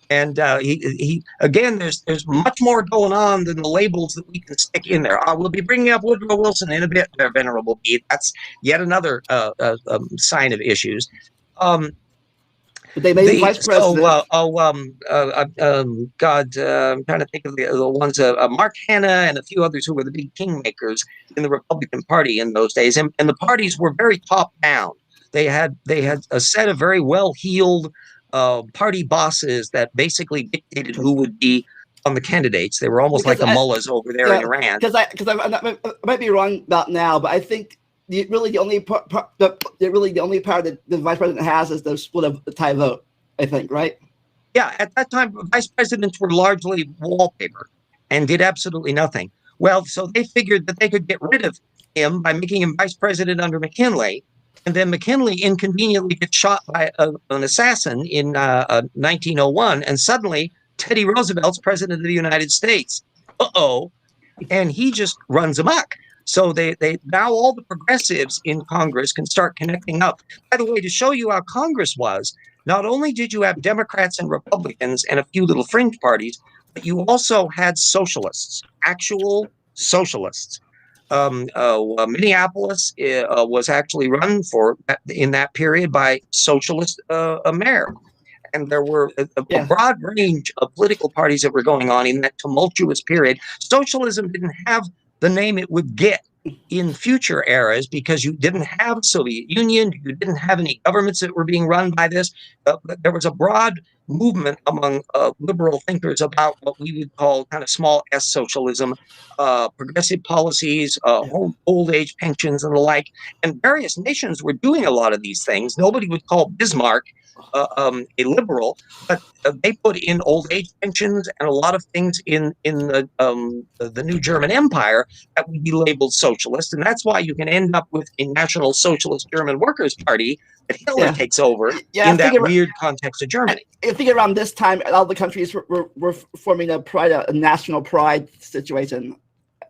And he again, there's much more going on than the labels that we can stick in there. We'll be bringing up Woodrow Wilson in a bit, Venerable Pete. That's yet another sign of issues. But they made him vice president. I'm trying to think of the ones, Mark Hanna and a few others who were the big kingmakers in the Republican Party in those days. And the parties were very top down. They had a set of very well-heeled party bosses that basically dictated who would be on the candidates. They were almost like the mullahs over there in Iran. Because I might be wrong about now, but I think the only part that the vice president has is the split of the tie vote. I think, right? Yeah, at that time, vice presidents were largely wallpaper and did absolutely nothing. Well, so they figured that they could get rid of him by making him vice president under McKinley. And then McKinley inconveniently gets shot by an assassin in 1901. And suddenly, Teddy Roosevelt's president of the United States. And he just runs amok. So they now all the progressives in Congress can start connecting up. By the way, to show you how Congress was, not only did you have Democrats and Republicans and a few little fringe parties, but you also had socialists, actual socialists. Minneapolis was actually run in that period by socialist mayor. And there were a broad range of political parties that were going on in that tumultuous period. Socialism didn't have the name it would get in future eras because you didn't have Soviet Union, you didn't have any governments that were being run by this. There was a broad movement among liberal thinkers about what we would call kind of small s socialism, progressive policies, old age pensions and the like. And various nations were doing a lot of these things. Nobody would call Bismarck a liberal, but they put in old age pensions and a lot of things in the new German Empire that would be labeled socialist, and that's why you can end up with a National Socialist German Workers' Party that Hitler takes over in that weird context of Germany. I think around this time, all the countries were forming a national pride situation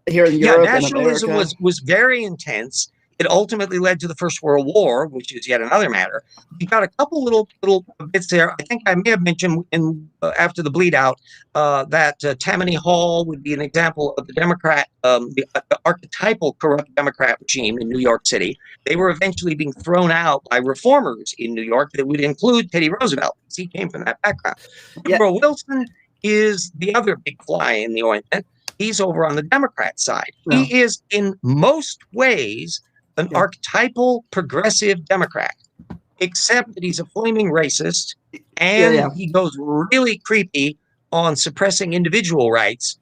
here in Europe. Nationalism was very intense. It ultimately led to the First World War, which is yet another matter. You got a couple little bits there. I think I may have mentioned after the bleed out that Tammany Hall would be an example of the Democrat, the archetypal corrupt Democrat regime in New York City. They were eventually being thrown out by reformers in New York that would include Teddy Roosevelt, because he came from that background. Woodrow Wilson is the other big fly in the ointment. He's over on the Democrat side. He is in most ways an archetypal progressive Democrat, except that he's a flaming racist and he goes really creepy on suppressing individual rights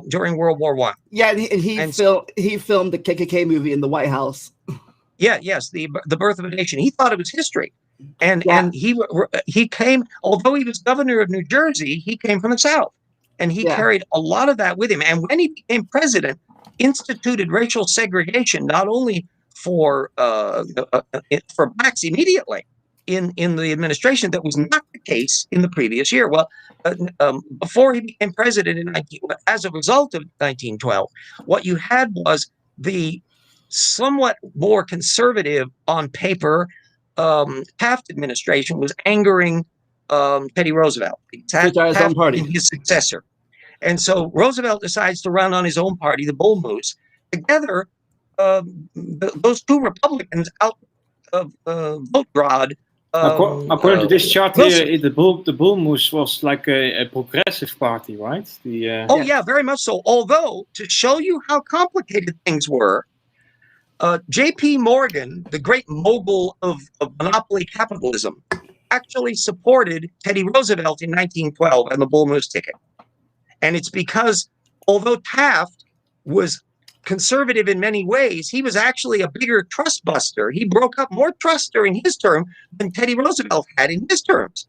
during World War I. Yeah, and he filmed the KKK movie in the White House. The Birth of a Nation. He thought it was history. And he came, although he was governor of New Jersey, he came from the South. And he carried a lot of that with him. And when he became president, instituted racial segregation, not only for blacks immediately in the administration. That was not the case in the previous year. Well, before he became president as a result of 1912, what you had was the somewhat more conservative on paper Taft administration was angering Teddy Roosevelt. Taft and his successor. And so Roosevelt decides to run on his own party, the Bull Moose. Together, those two Republicans out of vote broad. According to this chart here, the Bull Moose was like a progressive party, right? Yeah, very much so. Although, to show you how complicated things were, J.P. Morgan, the great mogul of monopoly capitalism, actually supported Teddy Roosevelt in 1912 and the Bull Moose ticket. And it's because, although Taft was conservative in many ways, he was actually a bigger trust buster. He broke up more trust during his term than Teddy Roosevelt had in his terms.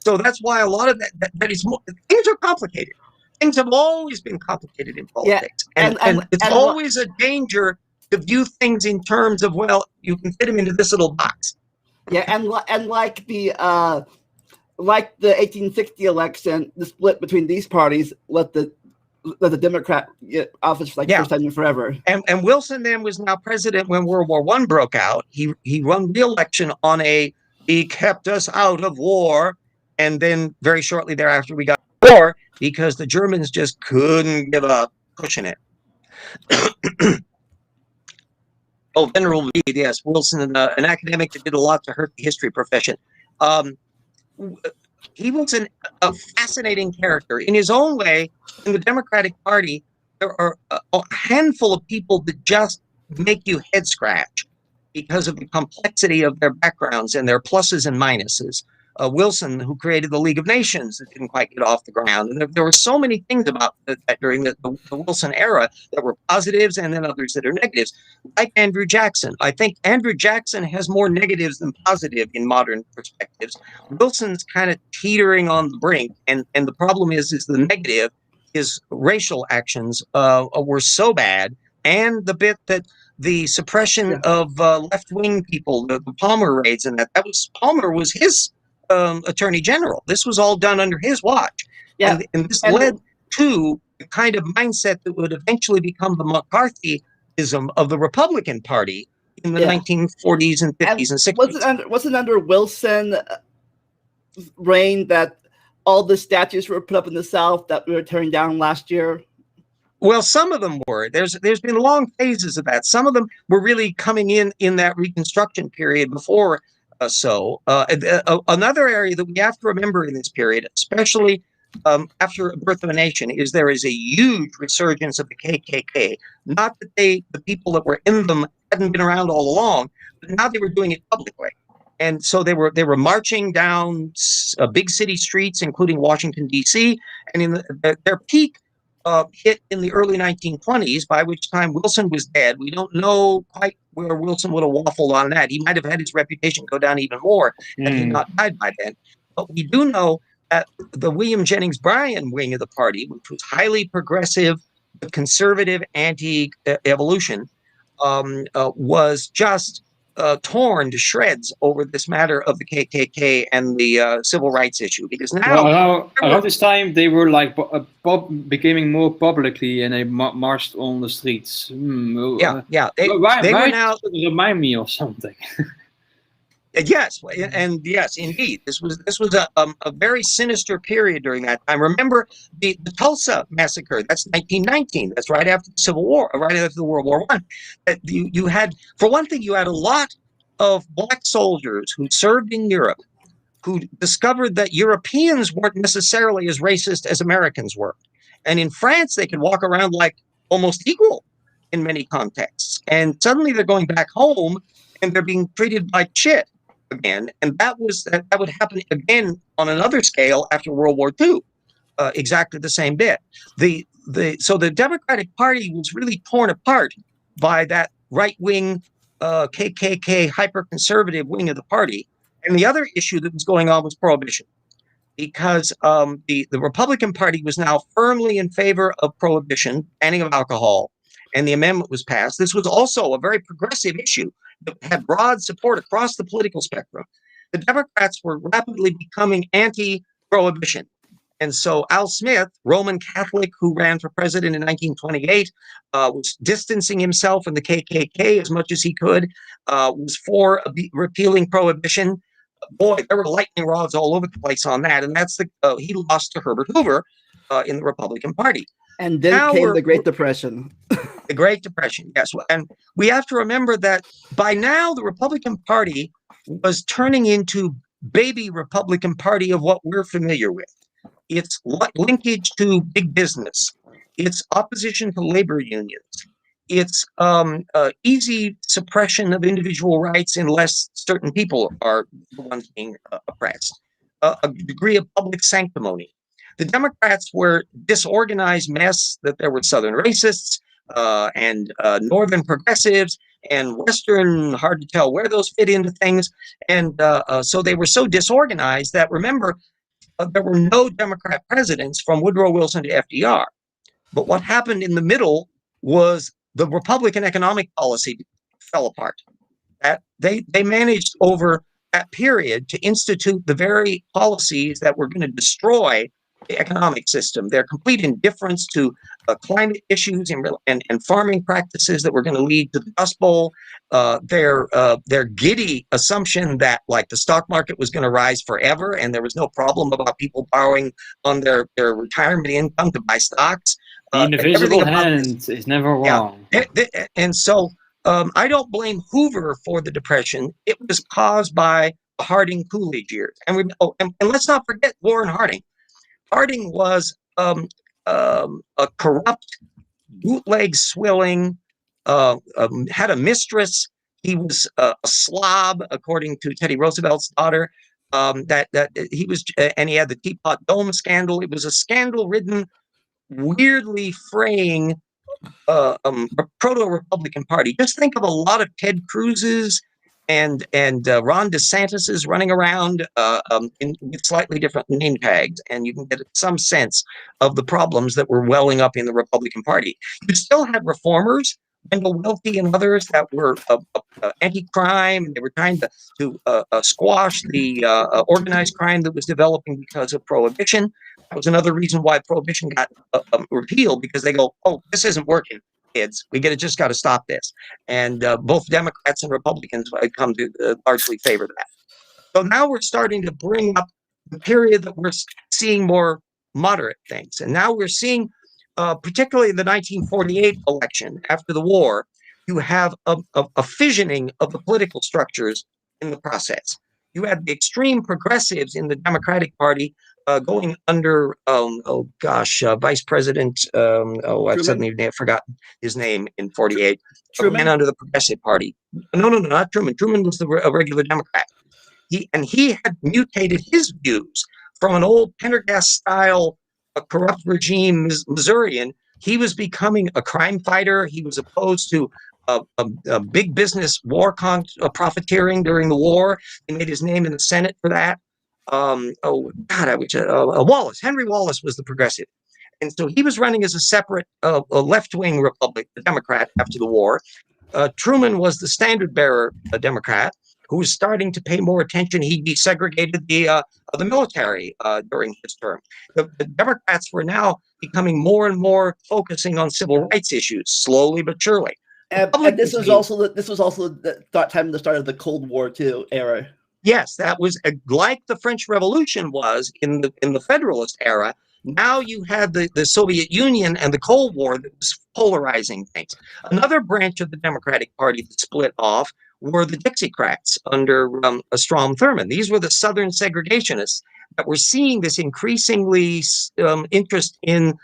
So that's why a lot of that is more, things are complicated. Things have always been complicated in politics, and it's always a danger to view things in terms of, well, you can fit them into this little box. Yeah, and like the 1860 election, the split between these parties let the Democrat get office for first time in forever. And Wilson then was now president when World War I broke out. He won re-election on he kept us out of war, and then very shortly thereafter we got war because the Germans just couldn't give up pushing it. Oh, Venerable Meade, yes, Wilson, an academic that did a lot to hurt the history profession. He was a fascinating character. In his own way, in the Democratic Party, there are a handful of people that just make you head scratch because of the complexity of their backgrounds and their pluses and minuses. Wilson, who created the League of Nations, that didn't quite get off the ground. And there were so many things about that during the Wilson era that were positives and then others that are negatives, like Andrew Jackson. I think Andrew Jackson has more negatives than positive in modern perspectives. Wilson's kind of teetering on the brink. And the problem is the negative, his racial actions were so bad. And the bit that the suppression of left-wing people, the Palmer raids, and Palmer was his attorney general. This was all done under his watch. And this led to the kind of mindset that would eventually become the McCarthyism of the Republican Party in the 1940s and 50s and 60s. Wasn't under Wilson reign that all the statues were put up in the South that we were tearing down last year? Well, some of them were. There's been long phases of that. Some of them were really coming in that Reconstruction period before. Another area that we have to remember in this period, especially after Birth of a Nation, is there is a huge resurgence of the KKK. Not that the people that were in them hadn't been around all along, but now they were doing it publicly. And so they were marching down big city streets, including Washington, D.C., and in their peak hit in the early 1920s, by which time Wilson was dead. We don't know quite where Wilson would have waffled on that. He might have had his reputation go down even more had he not died by then. But we do know that the William Jennings Bryan wing of the party, which was highly progressive, but conservative, anti-evolution, was just torn to shreds over this matter of the KKK and the civil rights issue. Because now, around this time, they were becoming more publicly, and they marched on the streets. They were now remind me of something. Yes, and yes, indeed, this was a very sinister period during that time. Remember the Tulsa massacre? That's 1919. That's right after the Civil War, right after the World War I. You had, for one thing, you had a lot of black soldiers who served in Europe, who discovered that Europeans weren't necessarily as racist as Americans were, and in France they could walk around like almost equal in many contexts. And suddenly they're going back home and they're being treated like shit again, and that would happen again on another scale after World War II, exactly the same bit. So the Democratic Party was really torn apart by that right-wing KKK hyper-conservative wing of the party, and the other issue that was going on was prohibition, because the Republican Party was now firmly in favor of prohibition, banning of alcohol, and the amendment was passed. This was also a very progressive issue that had broad support across the political spectrum. The Democrats were rapidly becoming anti-prohibition. And so Al Smith, Roman Catholic who ran for president in 1928, was distancing himself from the KKK as much as he could, was for repealing prohibition. Boy, there were lightning rods all over the place on that. And that's he lost to Herbert Hoover in the Republican Party. And then came the Great Depression. The Great Depression, yes. And we have to remember that by now the Republican Party was turning into baby Republican Party of what we're familiar with. Its linkage to big business, its opposition to labor unions, its easy suppression of individual rights unless certain people are the ones being oppressed, a degree of public sanctimony. The Democrats were disorganized mess, that there were Southern racists, and Northern progressives and Western, hard to tell where those fit into things. And so they were so disorganized that, remember, there were no Democrat presidents from Woodrow Wilson to FDR. But what happened in the middle was the Republican economic policy fell apart. That they managed over that period to institute the very policies that were going to destroy the economic system. Their complete indifference to climate issues and farming practices that were going to lead to the Dust Bowl. Their giddy assumption that, like, the stock market was going to rise forever and there was no problem about people borrowing on their retirement income to buy stocks. The invisible hand is never wrong. Yeah. And so I don't blame Hoover for the Depression. It was caused by the Harding Coolidge years. And let's not forget Warren Harding. Harding was a corrupt, bootleg swilling, had a mistress. He was a slob, according to Teddy Roosevelt's daughter. That he was, and he had the Teapot Dome scandal. It was a scandal-ridden, weirdly fraying proto-Republican Party. Just think of a lot of Ted Cruz's and Ron DeSantis's running around with slightly different name tags, and you can get some sense of the problems that were welling up in the Republican Party. You still had reformers, Wendell Willkie and others, that were anti-crime. They were trying to squash the organized crime that was developing because of Prohibition. That was another reason why Prohibition got repealed, because they go, oh, this isn't working, kids. We just got to stop this. And both Democrats and Republicans come to largely favor that. So now we're starting to bring up the period that we're seeing more moderate things. And now we're seeing, particularly in the 1948 election after the war, you have a fissioning of the political structures in the process. You had the extreme progressives in the Democratic Party going under, Vice President, I've suddenly forgotten his name in 48. Truman? And under the Progressive Party. No, not Truman. Truman was a regular Democrat. He had mutated his views from an old Pendergast-style corrupt regime Missourian. He was becoming a crime fighter. He was opposed to a big business war profiteering during the war. He made his name in the Senate for that. Wallace. Henry Wallace was the progressive. And so he was running as a separate a left-wing Democrat after the war. Truman was the standard-bearer Democrat who was starting to pay more attention. He desegregated the military during his term. The Democrats were now becoming more and more focusing on civil rights issues, slowly but surely. And this was also the time of the start of the Cold War too era. Yes, that was like the French Revolution was in the Federalist era. Now you had the Soviet Union and the Cold War that was polarizing things. Another branch of the Democratic Party that split off were the Dixiecrats under Strom Thurmond. These were the Southern segregationists that were seeing this increasingly interest in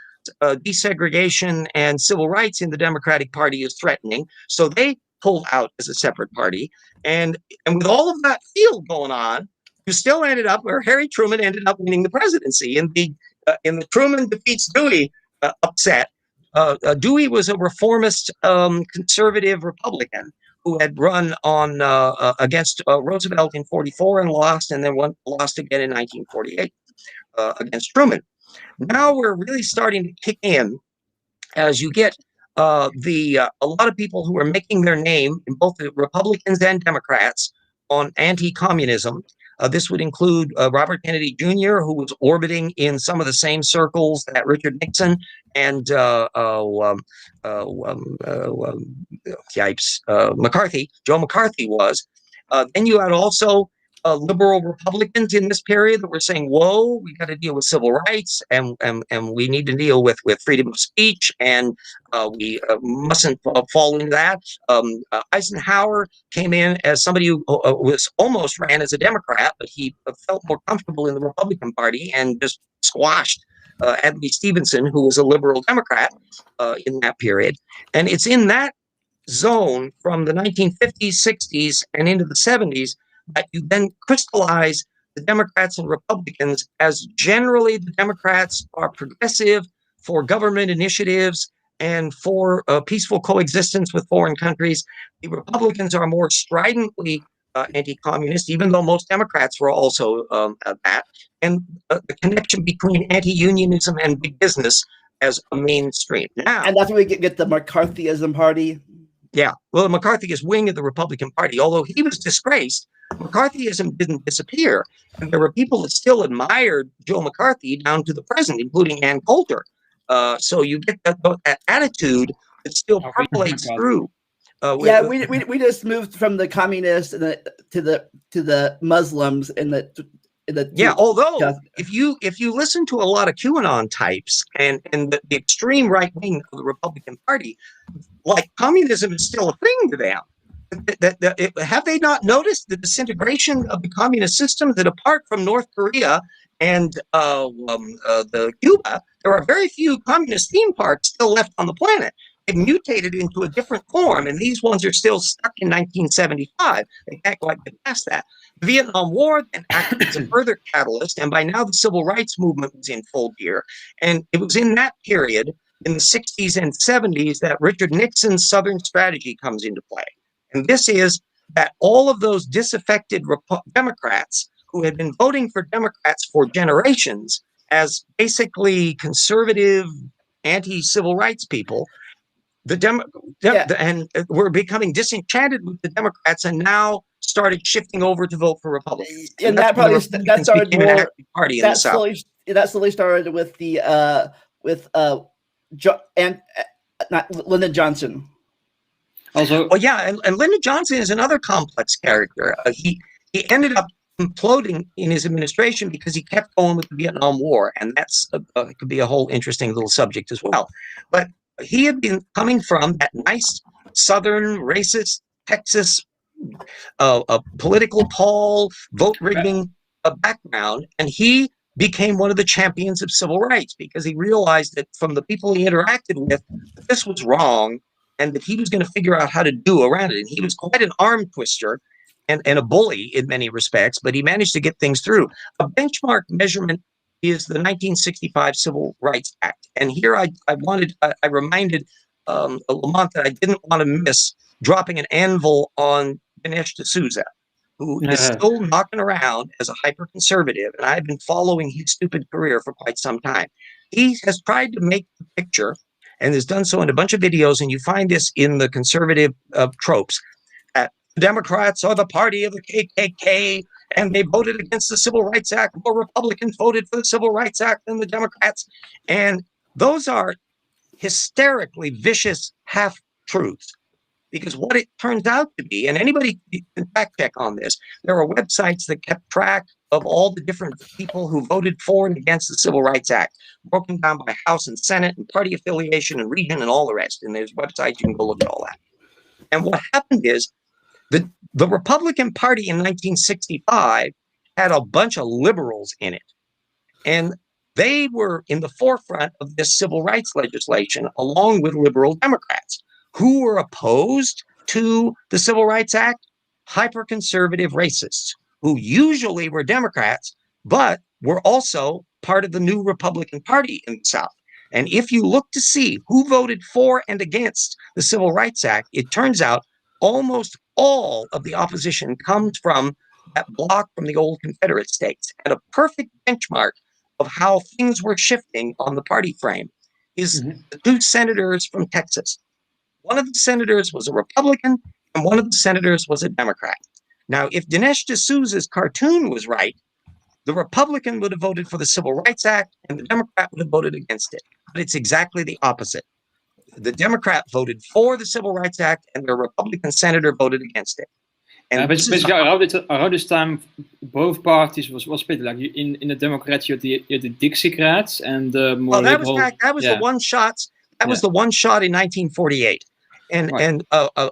desegregation and civil rights in the Democratic Party as threatening. So they pulled out as a separate party. And with all of that field going on, you still ended up where Harry Truman ended up winning the presidency in the Truman defeats Dewey upset. Dewey was a reformist conservative Republican who had run on against Roosevelt in 44 and lost, and then lost again in 1948 against Truman. Now we're really starting to kick in as you get a lot of people who are making their name in both the Republicans and Democrats on anti-communism. This would include Robert Kennedy Jr., who was orbiting in some of the same circles that Richard Nixon and Joe McCarthy was. Then you had also liberal Republicans in this period that were saying, whoa, we got to deal with civil rights and we need to deal with freedom of speech, and we mustn't fall into that. Eisenhower came in as somebody who was almost ran as a Democrat, but he felt more comfortable in the Republican Party and just squashed Adlai Stevenson, who was a liberal Democrat in that period. And it's in that zone from the 1950s, 60s, and into the 70s that you then crystallize the Democrats and Republicans as generally the Democrats are progressive for government initiatives and for peaceful coexistence with foreign countries. The Republicans are more stridently anti-communist, even though most Democrats were also that. And the connection between anti-unionism and big business as a mainstream. Now, and that's where we get the McCarthyism party. Yeah, well, the McCarthyist wing of the Republican Party, although he was disgraced, McCarthyism didn't disappear. And there were people that still admired Joe McCarthy down to the present, including Ann Coulter. So you get that attitude that still percolates through. We just moved from the communists to the Muslims in the although if you listen to a lot of QAnon types and the extreme right wing of the Republican Party, like communism is still a thing to them. Have they not noticed the disintegration of the communist system? That apart from North Korea and the Cuba, there are very few communist theme parks still left on the planet. It mutated into a different form, and these ones are still stuck in 1975. They can't quite get past that. The Vietnam War then acted as a further catalyst, and by now the civil rights movement was in full gear. And it was in that period, in the 60s and 70s, that Richard Nixon's Southern strategy comes into play. And this is that all of those disaffected Democrats who had been voting for Democrats for generations as basically conservative, anti-civil rights people, and were becoming disenchanted with the Democrats and now started shifting over to vote for Republicans. And that started more an active party in the South. That slowly started with the Lyndon Johnson. Also, and Lyndon Johnson is another complex character. He ended up imploding in his administration because he kept going with the Vietnam War, and that's could be a whole interesting little subject as well. But he had been coming from that nice Southern racist Texas political Paul vote rigging background, and he became one of the champions of civil rights because he realized that from the people he interacted with, that this was wrong and that he was going to figure out how to do around it. And he was quite an arm twister and a bully in many respects, but he managed to get things through. A benchmark measurement is the 1965 Civil Rights Act. And here I reminded Lamont that I didn't want to miss dropping an anvil on Dinesh D'Souza, who is still knocking around as a hyper-conservative, and I've been following his stupid career for quite some time. He has tried to make the picture, and has done so in a bunch of videos, and you find this in the conservative tropes, that the Democrats are the party of the KKK, and they voted against the Civil Rights Act. More Republicans voted for the Civil Rights Act than the Democrats. And those are hysterically vicious half-truths. Because what it turns out to be, and anybody can fact check on this, there are websites that kept track of all the different people who voted for and against the Civil Rights Act, broken down by House and Senate and party affiliation and region and all the rest. And there's websites, you can go look at all that. And what happened is the Republican Party in 1965 had a bunch of liberals in it. And they were in the forefront of this civil rights legislation, along with liberal Democrats. Who were opposed to the Civil Rights Act? Hyper-conservative racists, who usually were Democrats, but were also part of the new Republican Party in the South. And if you look to see who voted for and against the Civil Rights Act, it turns out almost all of the opposition comes from that bloc from the old Confederate states. And a perfect benchmark of how things were shifting on the party frame is the two senators from Texas. One of the senators was a Republican, and one of the senators was a Democrat. Now, if Dinesh D'Souza's cartoon was right, the Republican would have voted for the Civil Rights Act, and the Democrat would have voted against it. But it's exactly the opposite. The Democrat voted for the Civil Rights Act, and the Republican senator voted against it. And basically, around this time, both parties was split. Like in the Democrats, you had the Dixiecrats and the more liberal. That was the one shot. That was the one shot in 1948. And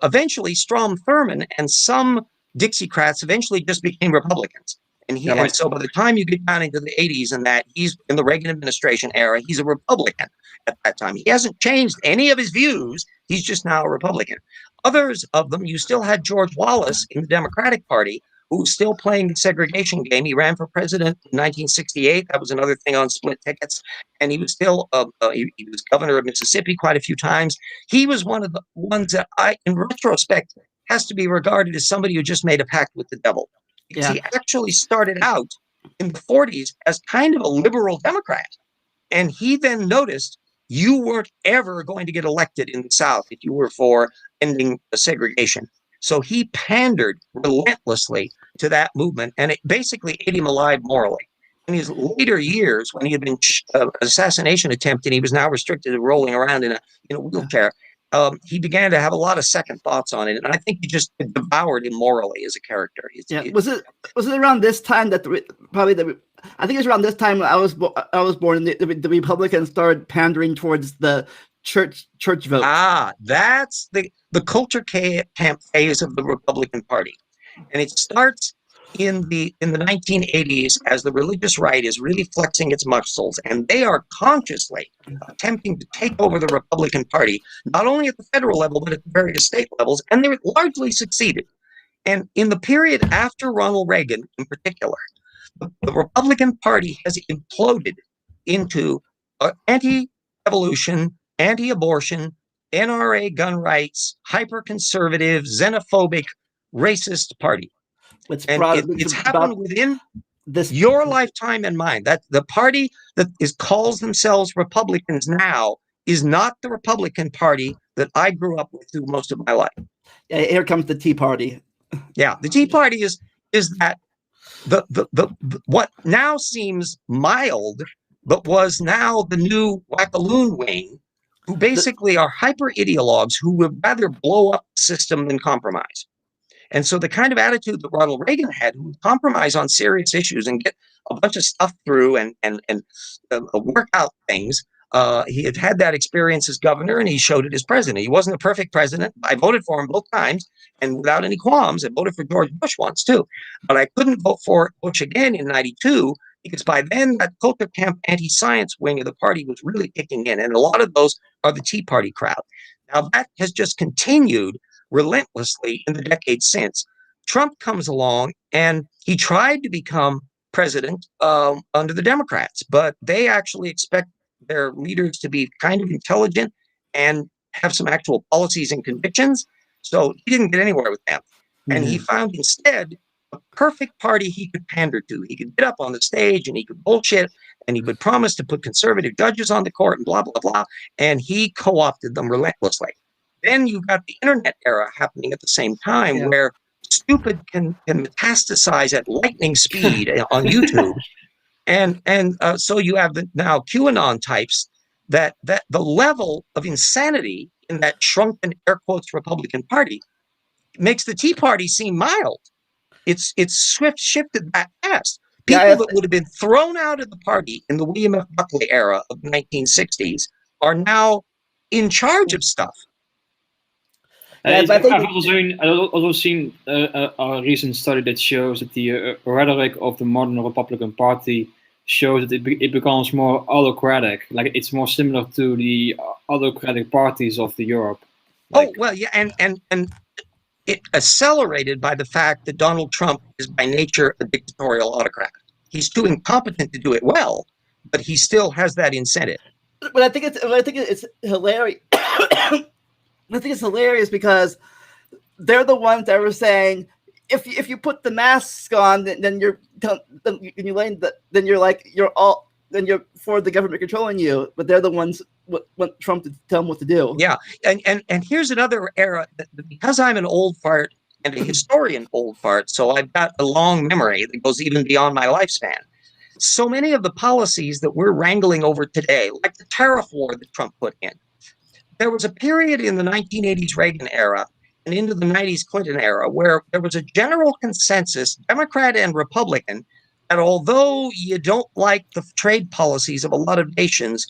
eventually Strom Thurmond and some Dixiecrats eventually just became Republicans. And so by the time you get down into the 80s and that, he's in the Reagan administration era, he's a Republican at that time. He hasn't changed any of his views. He's just now a Republican. Others of them, you still had George Wallace in the Democratic Party, who was still playing the segregation game. He ran for president in 1968. That was another thing on split tickets. And he was still, he was governor of Mississippi quite a few times. He was one of the ones that in retrospect, has to be regarded as somebody who just made a pact with the devil. Because he actually started out in the 40s as kind of a liberal Democrat. And he then noticed you weren't ever going to get elected in the South if you were for ending the segregation. So he pandered relentlessly to that movement, and it basically ate him alive morally. In his later years, when he had been an assassination attempt and he was now restricted to rolling around in a wheelchair, he began to have a lot of second thoughts on it, and I think he just devoured him morally as a character. Was it around this time that I think it was around this time I was born, the Republicans started pandering towards the church vote. That's the culture camp phase of the Republican Party, and it starts in the 1980s as the religious right is really flexing its muscles, and they are consciously attempting to take over the Republican Party, not only at the federal level but at the various state levels, and they largely succeeded. And in the period after Ronald Reagan, in particular, the Republican Party has imploded into anti-evolution, anti-abortion, NRA gun rights, hyper-conservative, xenophobic, racist party. It's happened within your lifetime and mine. That the party that calls themselves Republicans now is not the Republican Party that I grew up with through most of my life. Yeah, here comes the Tea Party. Yeah, the Tea Party is that the what now seems mild, but was now the new wackaloon wing, who basically are hyper ideologues who would rather blow up the system than compromise. And so the kind of attitude that Ronald Reagan had, who would compromise on serious issues and get a bunch of stuff through and work out things, he had that experience as governor, and he showed it as president. He wasn't a perfect president. I voted for him both times, and without any qualms. I voted for George Bush once too, but I couldn't vote for Bush again in '92 because by then that culture camp anti-science wing of the party was really kicking in, and a lot of those are the Tea Party crowd. Now that has just continued relentlessly in the decades since. Trump comes along, and he tried to become president under the Democrats, but they actually expect their leaders to be kind of intelligent and have some actual policies and convictions. So he didn't get anywhere with them. And he found instead a perfect party he could pander to. He could get up on the stage and he could bullshit, and he would promise to put conservative judges on the court and blah, blah, blah. And he co-opted them relentlessly. Then you've got the internet era happening at the same time, where stupid can metastasize at lightning speed on YouTube. And so you have now QAnon types that the level of insanity in that shrunken air quotes Republican Party makes the Tea Party seem mild. It's shifted that fast. People that would have been thrown out of the party in the William F. Buckley era of the 1960s are now in charge of stuff. I've also seen a recent study that shows that the rhetoric of the modern Republican Party shows that it becomes more autocratic. Like it's more similar to the autocratic parties of Europe. And it accelerated by the fact that Donald Trump is by nature a dictatorial autocrat. He's too incompetent to do it well, but he still has that incentive. But I think it's hilarious. I think it's hilarious because they're the ones that were saying, if you put the masks on, then you're for the government controlling you. But they're the ones want Trump to tell them what to do. Yeah, and here's another era because I'm an old fart and a historian old fart, so I've got a long memory that goes even beyond my lifespan. So many of the policies that we're wrangling over today, like the tariff war that Trump put in. There was a period in the 1980s Reagan era and into the 90s Clinton era where there was a general consensus, Democrat and Republican, that although you don't like the trade policies of a lot of nations,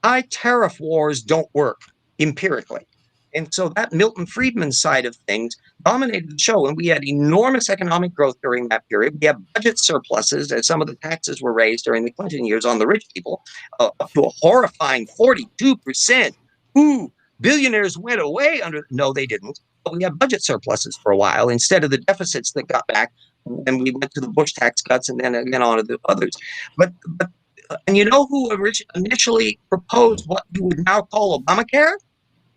high tariff wars don't work empirically. And so that Milton Friedman side of things dominated the show, and we had enormous economic growth during that period. We have budget surpluses as some of the taxes were raised during the Clinton years on the rich people, up to a horrifying 42%. Ooh, billionaires went away under. No, they didn't. But we had budget surpluses for a while instead of the deficits that got back when we went to the Bush tax cuts and then again on to the others. But and you know who initially proposed what you would now call Obamacare?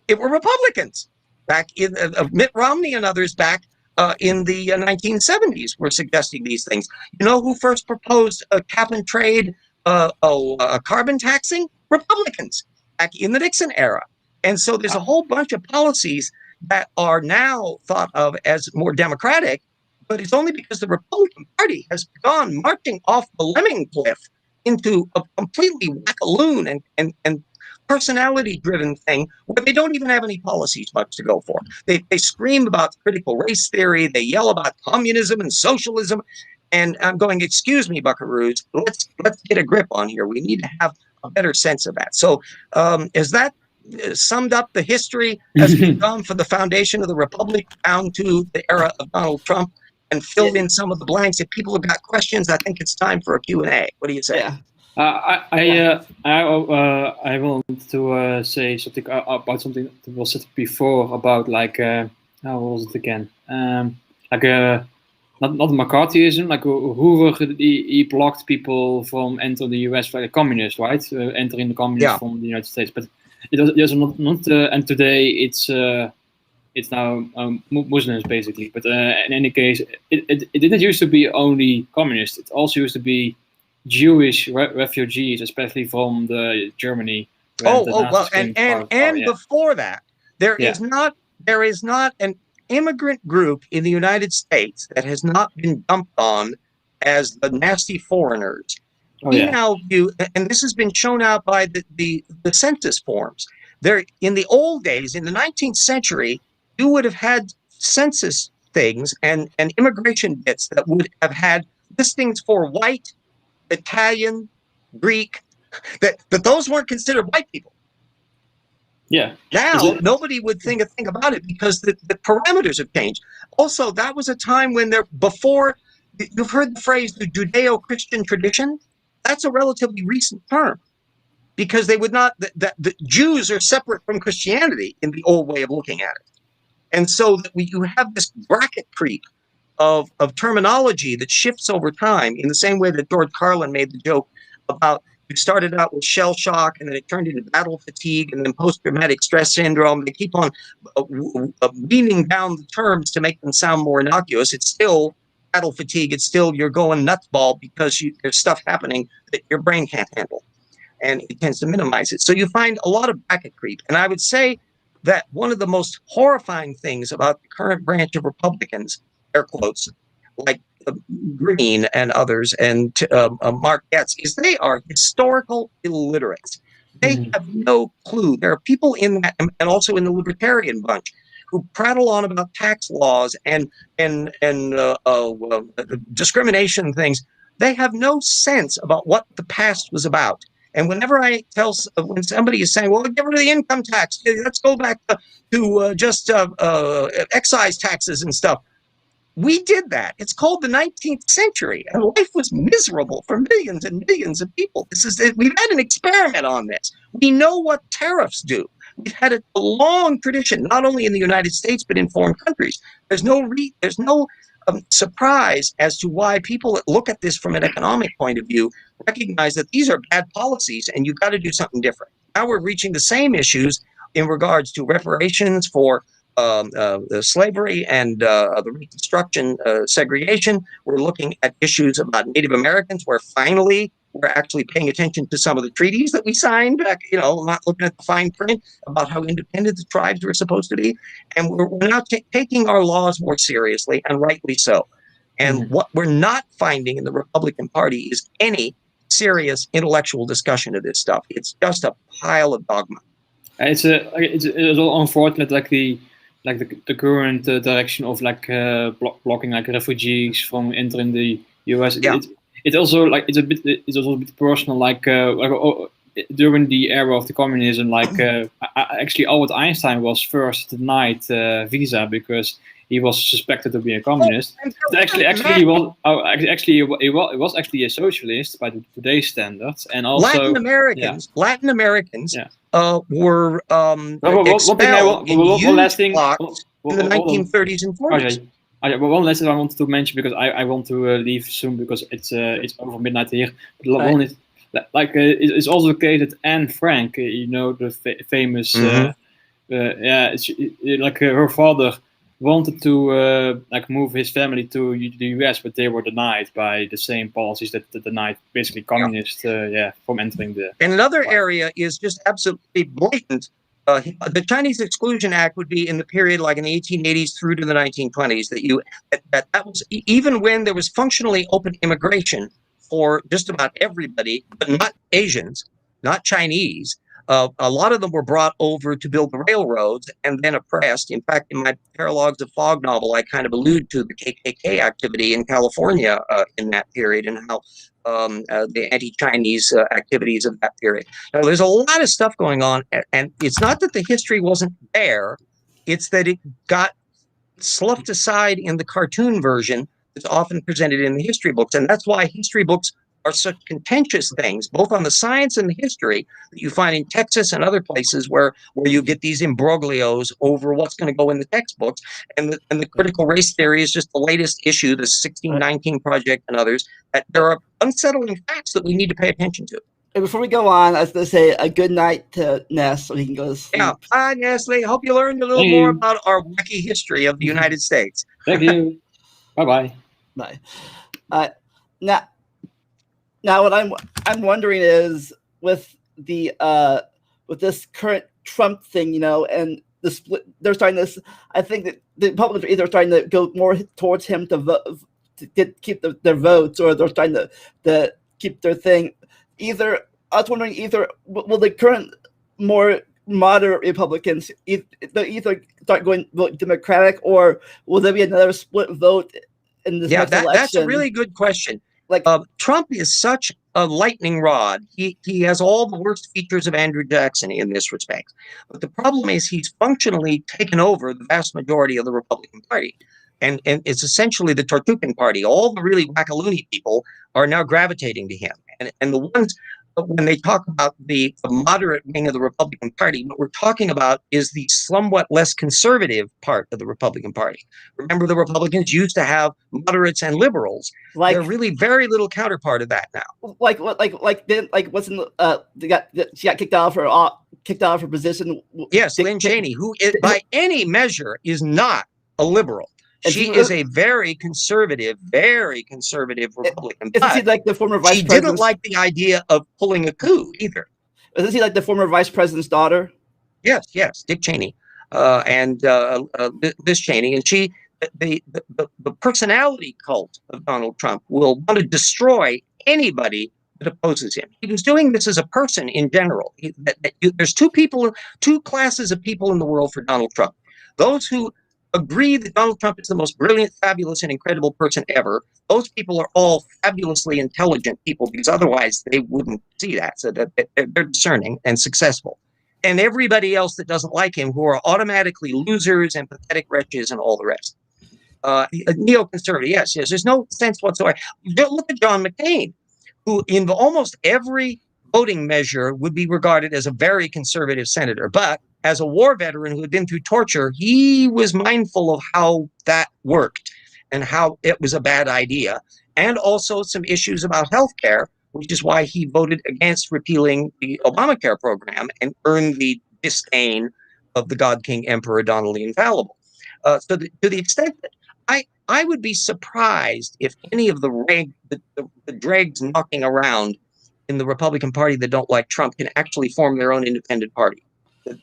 It were Republicans back in Mitt Romney and others back in the 1970s were suggesting these things. You know who first proposed cap and trade carbon taxing? Republicans back in the Nixon era. And so there's a whole bunch of policies that are now thought of as more democratic, but it's only because the Republican Party has gone marching off the lemming cliff into a completely wackaloon and personality-driven thing where they don't even have any policies much to go for. They scream about critical race theory, they yell about communism and socialism, and I'm going, excuse me, buckaroos, let's get a grip on here. We need to have a better sense of that. So is that summed up the history as we've gone from the foundation of the Republic down to the era of Donald Trump and filled in some of the blanks? If people have got questions, I think it's time for a Q&A. What do you say? Yeah. I want to say something about something that was said before about like how was it again? Like not McCarthyism, like Hoover he blocked people from entering the US like a communist, right? Entering the communist from the United States, but it was not and today it's now Muslims basically. But in any case, it didn't used to be only communist. It also used to be Jewish refugees, especially from the Germany. Before that, there is not an immigrant group in the United States that has not been dumped on as the nasty foreigners. We now view, and this has been shown out by the census forms. There, in the old days, in the 19th century, you would have had census things and immigration bits that would have had listings for white, Italian, Greek, that those weren't considered white people. Yeah. Now nobody would think a thing about it because the parameters have changed. Also, that was a time when before you've heard the phrase the Judeo-Christian tradition. That's a relatively recent term because they would not the Jews are separate from Christianity in the old way of looking at it, and so you have this bracket creep of terminology that shifts over time in the same way that George Carlin made the joke about you started out with shell shock and then it turned into battle fatigue and then post-traumatic stress syndrome. They keep on weaning down the terms to make them sound more innocuous. It's still battle fatigue. It's still you're going nutsball because there's stuff happening that your brain can't handle, and it tends to minimize it. So you find a lot of bracket creep. And I would say that one of the most horrifying things about the current branch of Republicans, air quotes, like Green and others, and Mark Getz, is they are historical illiterates. They have no clue. There are people in that, and also in the Libertarian bunch, who prattle on about tax laws and discrimination things. They have no sense about what the past was about. And whenever when somebody is saying, well, get rid of the income tax, let's go back to just excise taxes and stuff. We did that. It's called the 19th century, and life was miserable for millions and millions of people. We've had an experiment on this. We know what tariffs do. We've had a long tradition, not only in the United States, but in foreign countries. There's no surprise as to why people that look at this from an economic point of view recognize that these are bad policies and you've got to do something different. Now we're reaching the same issues in regards to reparations for the slavery and the Reconstruction segregation. We're looking at issues about Native Americans, where finally we're actually paying attention to some of the treaties that we signed back, not looking at the fine print about how independent the tribes were supposed to be. And we're now taking our laws more seriously, and rightly so. And what we're not finding in the Republican Party is any serious intellectual discussion of this stuff. It's just a pile of dogma. It's unfortunate, like the current direction of blocking like refugees from entering the US. Yeah. It's also like it's also a bit personal. During the era of the communism, actually Albert Einstein was first denied visa because he was suspected to be a communist. He was actually a socialist by today's standards, and also Latin Americans were expelled in huge blocks in the 1930s and 40s. But one lesson I wanted to mention, because I want to leave soon because it's over midnight here. But Right. one is it's also the case that Anne Frank, the famous her father wanted to move his family to the US, but they were denied by the same policies that denied basically communists from entering the. And another area is just absolutely blatant. The Chinese Exclusion Act would be in the period like in the 1880s through to the 1920s that was even when there was functionally open immigration for just about everybody, but not Asians, not Chinese. A lot of them were brought over to build the railroads and then oppressed. In fact, in my Paralogs of Fog novel, I kind of allude to the KKK activity in California in that period and how the anti-Chinese activities of that period. Now, there's a lot of stuff going on, and it's not that the history wasn't there, it's that it got sloughed aside in the cartoon version that's often presented in the history books, and that's why history books are such contentious things, both on the science and the history, that you find in Texas and other places where you get these imbroglios over what's going to go in the textbooks. And the critical race theory is just the latest issue, the 1619 Project and others, that there are unsettling facts that we need to pay attention to. And before we go on, I was going to say a good night to Ness so he can go to sleep. Yeah, bye, Nestle. Hope you learned a little more about our wacky history of the United States. Thank you. Bye-bye. Bye. Now, what I'm wondering is with the with this current Trump thing, and the split, they're starting this. I think that the Republicans are either starting to go more towards him to vote, keep their votes, or they're starting to keep their thing. I was wondering, will the current more moderate Republicans either start going vote Democratic, or will there be another split vote in this next election? That's a really good question. Trump is such a lightning rod. He has all the worst features of Andrew Jackson in this respect. But the problem is he's functionally taken over the vast majority of the Republican Party. And it's essentially the Tortugan Party. All the really wackaloony people are now gravitating to him. And the ones, when they talk about the moderate wing of the Republican Party, what we're talking about is the somewhat less conservative part of the Republican Party. Remember, the Republicans used to have moderates and liberals. They're really very little counterpart of that now. She got kicked out of her position. Yes, Lynn Cheney, who is, by any measure is not a liberal. She is a very conservative Republican. Isn't she like the former vice president? She didn't like the idea of pulling a coup either. Isn't she like the former vice president's daughter? Yes, Dick Cheney, and Liz Cheney, and the personality cult of Donald Trump will want to destroy anybody that opposes him. He was doing this as a person in general. There's two classes of people in the world for Donald Trump: those who agree that Donald Trump is the most brilliant, fabulous, and incredible person ever. Those people are all fabulously intelligent people, because otherwise they wouldn't see that. So that they're discerning and successful. And everybody else that doesn't like him, who are automatically losers and pathetic wretches and all the rest. Neoconservative, yes. There's no sense whatsoever. Look at John McCain, who in almost every voting measure would be regarded as a very conservative senator. But as a war veteran who had been through torture, he was mindful of how that worked and how it was a bad idea, and also some issues about health care, which is why he voted against repealing the Obamacare program and earned the disdain of the God King Emperor Donald the Infallible. To the extent that I would be surprised if any of the dregs knocking around in the Republican Party that don't like Trump can actually form their own independent party.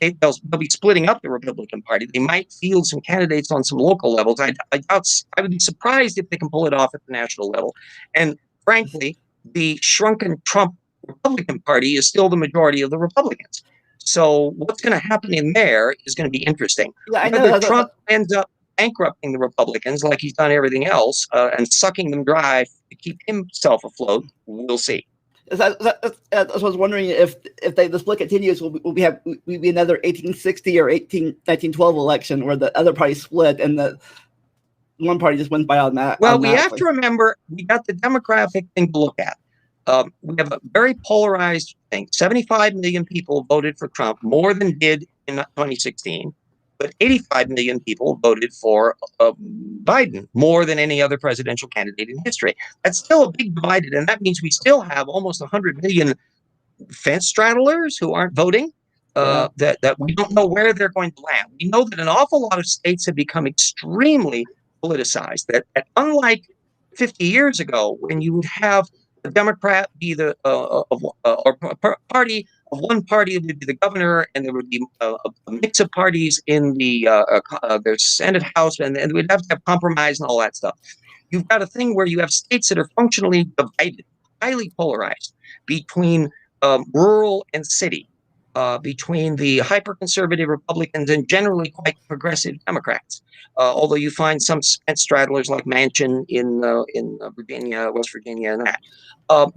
They'll be splitting up the Republican Party. They might field some candidates on some local levels. I would be surprised if they can pull it off at the national level. And frankly, the shrunken Trump Republican Party is still the majority of the Republicans. So what's going to happen in there is going to be interesting. Yeah, Whether Trump ends up bankrupting the Republicans like he's done everything else and sucking them dry to keep himself afloat, we'll see. I was wondering if the split continues, will we be another 1860 or 1912 election where the other party split and the one party just wins by automatic. Well, we have to remember we got the demographic thing to look at. We have a very polarized thing. 75 million people voted for Trump, more than did in 2016. but 85 million people voted for Biden, more than any other presidential candidate in history. That's still a big divided, and that means we still have almost 100 million fence straddlers who aren't voting. That we don't know where they're going to land. We know that an awful lot of states have become extremely politicized. That unlike 50 years ago, when you would have a Democrat be the party of one party would be the governor, and there would be a mix of parties in the Senate House, and we'd have to have compromise and all that stuff. You've got a thing where you have states that are functionally divided, highly polarized between rural and city. Between the hyper-conservative Republicans and generally quite progressive Democrats, although you find some straddlers like Manchin in Virginia, West Virginia, and that.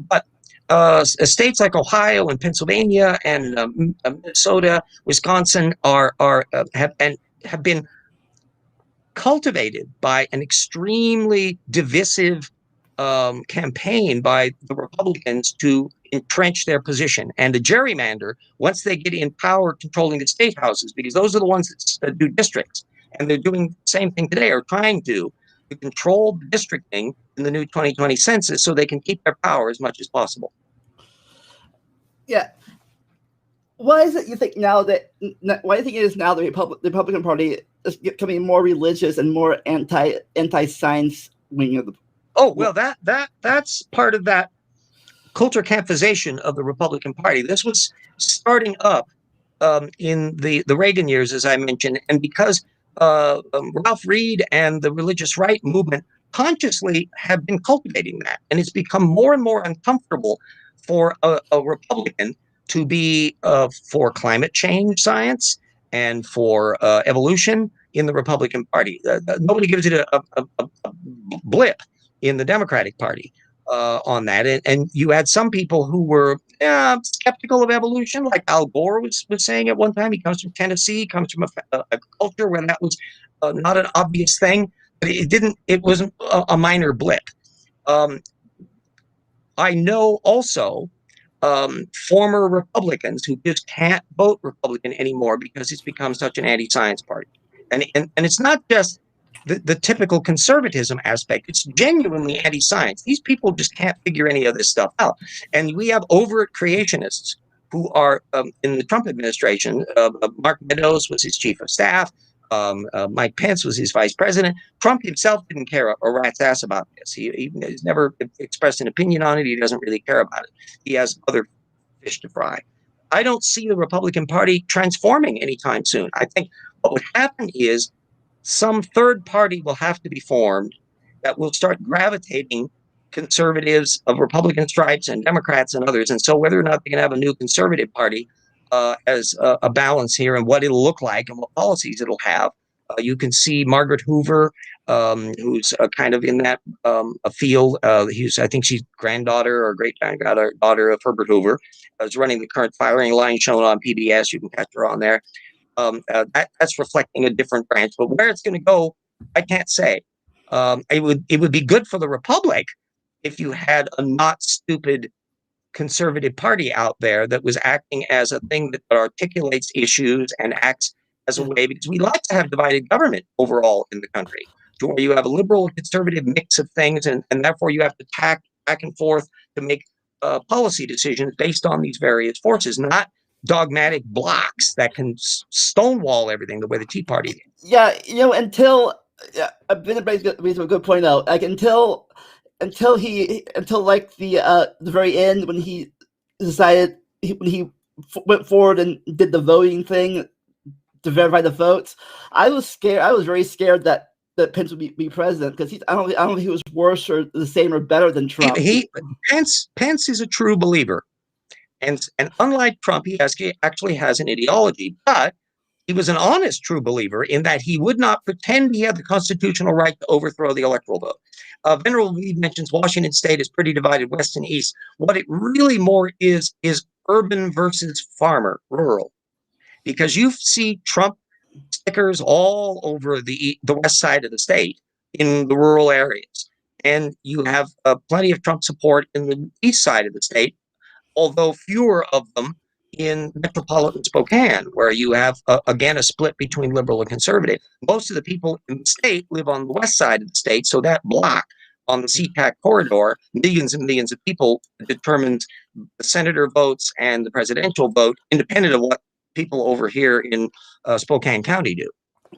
But states like Ohio and Pennsylvania and Minnesota, Wisconsin have been cultivated by an extremely divisive campaign by the Republicans to entrench their position and to gerrymander once they get in power controlling the state houses, because those are the ones that do districts. And they're doing the same thing today, or trying to control the districting in the new 2020 census so they can keep their power as much as possible. Yeah. Why is it you think now that? Why do you think it is now the Republican Party is becoming more religious and more anti-science wing of the? Oh well, that's part of that culture campization of the Republican Party. This was starting up in the Reagan years, as I mentioned, and because Ralph Reed and the religious right movement consciously have been cultivating that, and it's become more and more uncomfortable for a Republican to be for climate change science and for evolution in the Republican Party. Nobody gives it a blip in the Democratic Party on that. And you had some people who were skeptical of evolution, like Al Gore was saying at one time. He comes from Tennessee, comes from a culture where that was not an obvious thing, but it wasn't a minor blip. I know also former Republicans who just can't vote Republican anymore because it's become such an anti-science party. And it's not just the typical conservatism aspect. It's genuinely anti-science. These people just can't figure any of this stuff out. And we have overt creationists who are in the Trump administration. Mark Meadows was his chief of staff. Mike Pence was his vice president. Trump himself didn't care a rat's ass about this. He's never expressed an opinion on it. He doesn't really care about it. He has other fish to fry. I don't see the Republican Party transforming anytime soon. I think what would happen is some third party will have to be formed that will start gravitating conservatives of Republican stripes and Democrats and others. And so whether or not they can have a new conservative party as a balance here and what it'll look like and what policies it'll have. You can see Margaret Hoover, who's kind of in that field. I think she's granddaughter or great granddaughter of Herbert Hoover, is running the current firing line shown on PBS. You can catch her on there. That's reflecting a different branch, but where it's going to go, I can't say. It would be good for the Republic if you had a not stupid conservative party out there that was acting as a thing that articulates issues and acts as a way, because we like to have divided government overall in the country, to where you have a liberal and conservative mix of things, and therefore you have to tack back and forth to make policy decisions based on these various forces, not dogmatic blocks that can stonewall everything the way the Tea Party did. Yeah, until Ben brings a good point out. Like until like the very end, when he decided when he went forward and did the voting thing to verify the votes, I was scared. I was very scared that Pence would be president, because I don't think he was worse or the same or better than Trump. Pence is a true believer. And unlike Trump, he actually has an ideology, but he was an honest true believer in that he would not pretend he had the constitutional right to overthrow the electoral vote. Venerable Reed mentions Washington State is pretty divided west and east. What it really more is urban versus farmer, rural, because you see Trump stickers all over the west side of the state in the rural areas, and you have plenty of Trump support in the east side of the state, although fewer of them in metropolitan Spokane, where you have, again, a split between liberal and conservative. Most of the people in the state live on the west side of the state, so that block on the SeaTac corridor, millions and millions of people, determines the senator votes and the presidential vote, independent of what people over here in Spokane County do.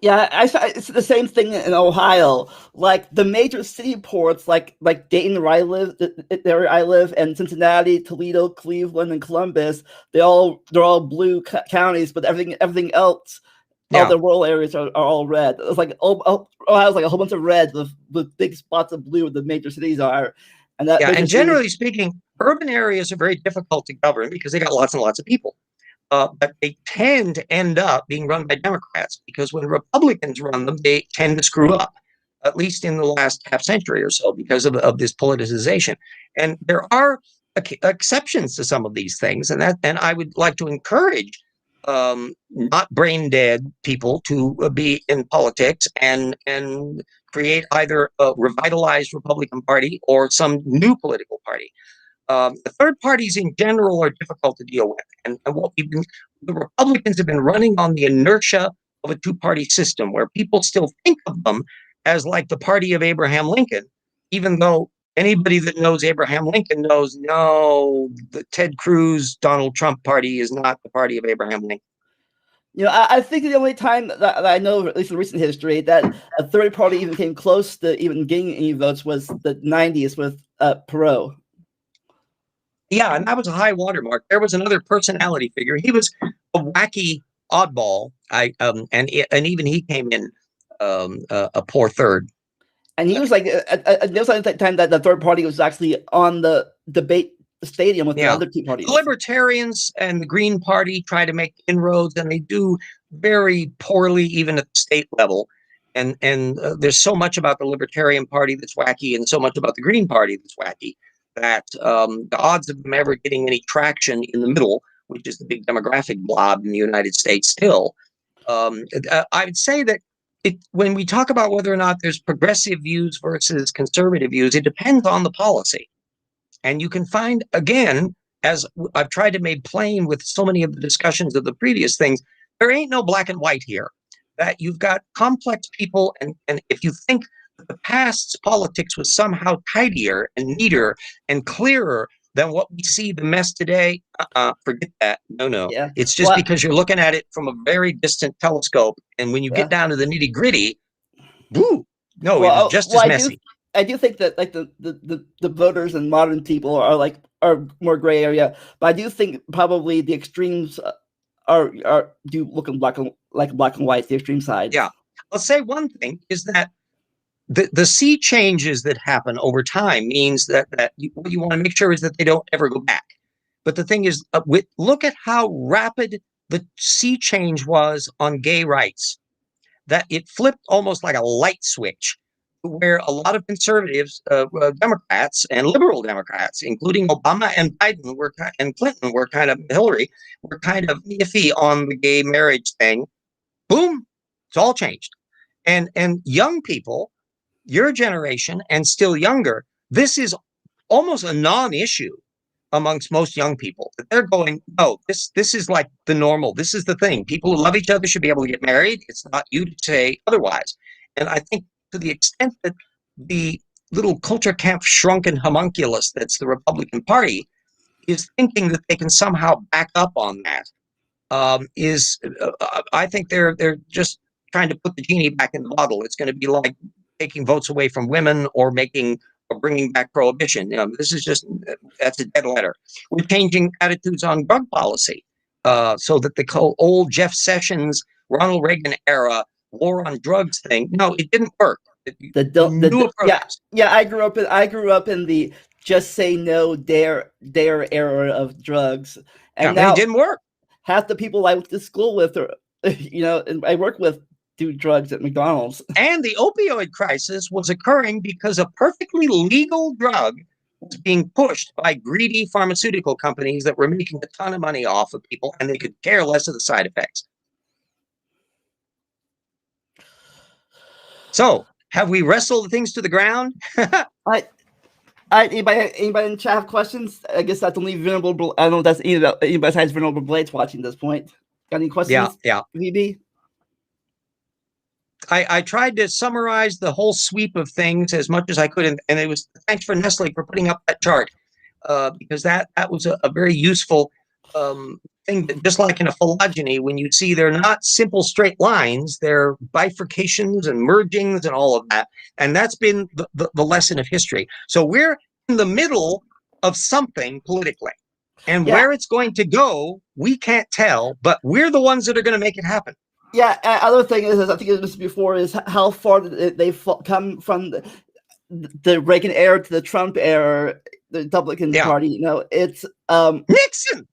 Yeah, it's the same thing in Ohio. Like the major city ports, like Dayton, where I live, and Cincinnati, Toledo, Cleveland, and Columbus. They're all blue counties, but everything else, all the rural areas are all red. It's like Ohio's like a whole bunch of red with big spots of blue where the major cities are. And that and generally speaking, urban areas are very difficult to govern because they got lots and lots of people. But they tend to end up being run by Democrats, because when Republicans run them, they tend to screw up, at least in the last half century or so, because of this politicization. And there are exceptions to some of these things, and I would like to encourage not brain dead people to be in politics and create either a revitalized Republican Party or some new political party. The third parties in general are difficult to deal with. And the Republicans have been running on the inertia of a two-party system where people still think of them as like the party of Abraham Lincoln, even though anybody that knows Abraham Lincoln knows, no, the Ted Cruz, Donald Trump party is not the party of Abraham Lincoln. I think the only time that I know, at least in recent history, that a third party even came close to even getting any votes was the 90s with Perot. Yeah, and that was a high watermark. There was another personality figure. He was a wacky oddball. And even he came in a poor third. And he was like, there was at that time that the third party was actually on the debate stadium with the other two parties. The Libertarians and the Green Party try to make inroads, and they do very poorly, even at the state level. And there's so much about the Libertarian Party that's wacky, and so much about the Green Party that's wacky, that the odds of them ever getting any traction in the middle, which is the big demographic blob in the United States still, I would say that when we talk about whether or not there's progressive views versus conservative views, it depends on the policy. And you can find, again, as I've tried to make plain with so many of the discussions of the previous things, there ain't no black and white here. That you've got complex people, and if you think that the past's politics was somehow tidier and neater and clearer than what we see the mess today, forget that. No. Yeah. It's just because you're looking at it from a very distant telescope, and when you get down to the nitty gritty, woo, no, it was just as messy. I do think that like the voters and modern people are more gray area, but I do think probably the extremes do look like black and white, the extreme side. Yeah, I'll say one thing is that the sea changes that happen over time means that what you want to make sure is that they don't ever go back. But the thing is, look at how rapid the sea change was on gay rights, that it flipped almost like a light switch, where a lot of conservatives, Democrats and liberal Democrats, including Obama and Biden and Clinton Hillary, were kind of iffy on the gay marriage thing. Boom, it's all changed. And young people, your generation and still younger, this is almost a non-issue amongst most young people. They're going, no, this is like the normal. This is the thing. People who love each other should be able to get married. It's not you to say otherwise. And I think to the extent that the little culture camp shrunken homunculus that's the Republican Party is thinking that they can somehow back up on that, I think they're just trying to put the genie back in the bottle. It's going to be like taking votes away from women or bringing back prohibition. This is that's a dead letter. We're changing attitudes on drug policy, so that the old Jeff Sessions, Ronald Reagan era war on drugs thing. No, it didn't work. I grew up in the just say no, dare era of drugs, and now it didn't work. Half the people I went to school with, and I work with, do drugs at McDonald's. And the opioid crisis was occurring because a perfectly legal drug was being pushed by greedy pharmaceutical companies that were making a ton of money off of people, and they could care less of the side effects. So, have we wrestled things to the ground? All right, anybody in the chat have questions? I guess that's only Venerable. I don't know if that's anybody besides Venerable Blades watching this point. Got any questions? Yeah. VB? I tried to summarize the whole sweep of things as much as I could, and it was thanks for Nestle for putting up that chart, because that was a very useful thing. Just like in a phylogeny, when you see they're not simple straight lines, they're bifurcations and mergings and all of that, and that's been the lesson of history. So we're in the middle of something politically, and where it's going to go, we can't tell, but we're the ones that are going to make it happen. Yeah, other thing is, I think it was before, is how far they've come from the Reagan era to the Trump era, the Republican Party. You know, it's Nixon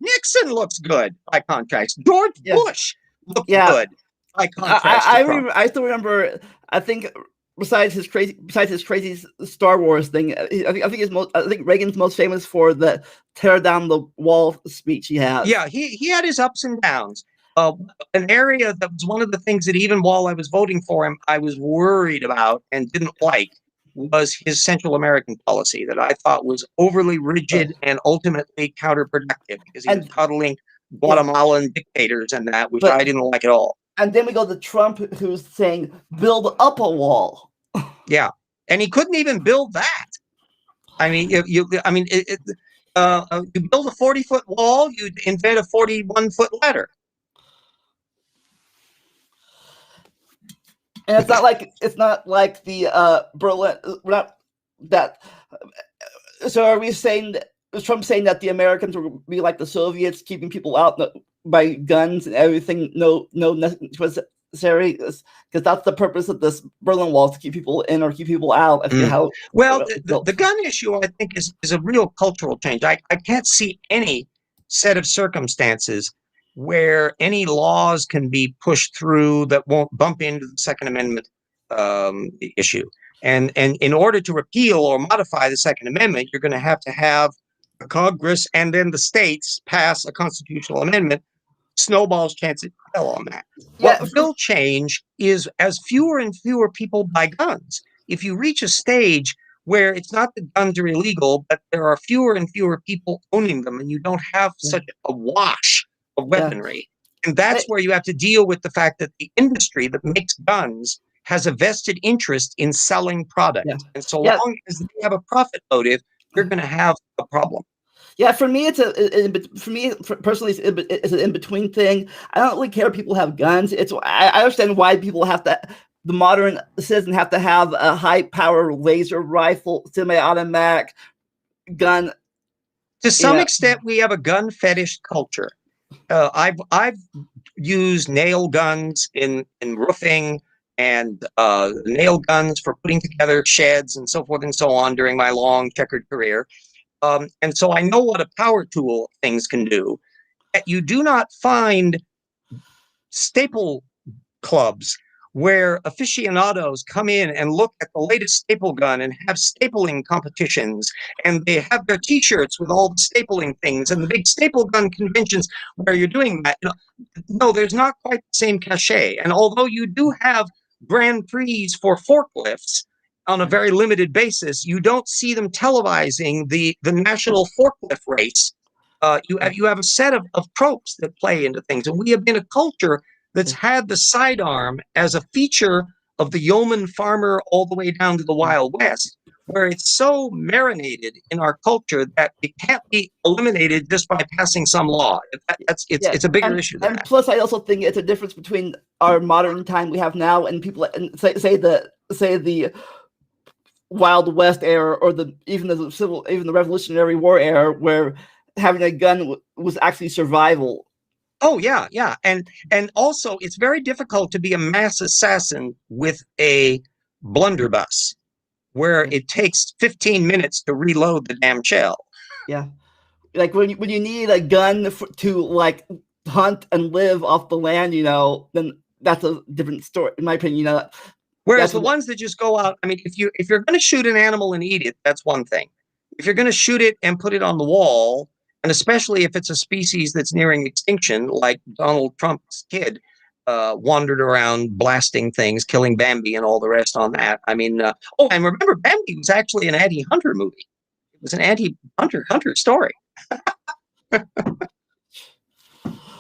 looks good by contrast. George Bush looked good by contrast. I still remember. I think besides his crazy Star Wars thing, I think Reagan's most famous for the tear down the wall speech he had. Yeah, he had his ups and downs. An area that was one of the things that even while I was voting for him, I was worried about and didn't like was his Central American policy that I thought was overly rigid and ultimately counterproductive, because he was coddling Guatemalan dictators and that, which I didn't like at all. And then we go to Trump, who's saying, build up a wall. Yeah. And he couldn't even build that. I mean, you build a 40-foot wall, you invent a 41-foot ladder. And it's not like the Berlin. So are we saying that? Is Trump saying that the Americans will be like the Soviets, keeping people out by guns and everything? No necessary, because that's the purpose of this Berlin Wall, to keep people in or keep people out. Well, the gun issue, I think, is a real cultural change. I can't see any set of circumstances where any laws can be pushed through that won't bump into the Second Amendment issue. And in order to repeal or modify the Second Amendment, you're going to have a Congress and then the states pass a constitutional amendment. Snowball's chance it fell on that. What will change is as fewer and fewer people buy guns. If you reach a stage where it's not that guns are illegal, but there are fewer and fewer people owning them, and you don't have such a wash of weaponry. And that's where you have to deal with the fact that the industry that makes guns has a vested interest in selling product. And so long as they have a profit motive, you're going to have a problem. Yeah, for me, personally, it's an in-between thing. I don't really care if people have guns. I understand why people have to, the modern citizen have to have a high-power laser rifle, semi-automatic gun. To some extent, we have a gun fetish culture. I've used nail guns in roofing and nail guns for putting together sheds and so forth and so on during my long checkered career. And so I know what a power tool things can do. You do not find staple clubs where aficionados come in and look at the latest staple gun and have stapling competitions, and they have their T-shirts with all the stapling things and the big staple gun conventions where you're doing that. No, there's not quite the same cachet. And although you do have Grand Prix for forklifts on a very limited basis, you don't see them televising the national forklift race. You have a set of tropes that play into things, and we have been a culture that's had the sidearm as a feature of the yeoman farmer all the way down to the Wild West, where it's so marinated in our culture that it can't be eliminated just by passing some law. It's a bigger issue than that. Plus, I also think it's a difference between our modern time we have now and people, and say the Wild West era, or even the Revolutionary War era, where having a gun was actually survival. Oh yeah, yeah, and also it's very difficult to be a mass assassin with a blunderbuss, where it takes 15 minutes to reload the damn shell. Yeah, like when you need a gun to like hunt and live off the land, then that's a different story, in my opinion. Whereas the ones that just go out, I mean, if you're going to shoot an animal and eat it, that's one thing. If you're going to shoot it and put it on the wall, and especially if it's a species that's nearing extinction, like Donald Trump's kid wandered around blasting things, killing Bambi and all the rest on that. I mean, and remember, Bambi was actually an Eddie Hunter movie. was an anti-Hunter story.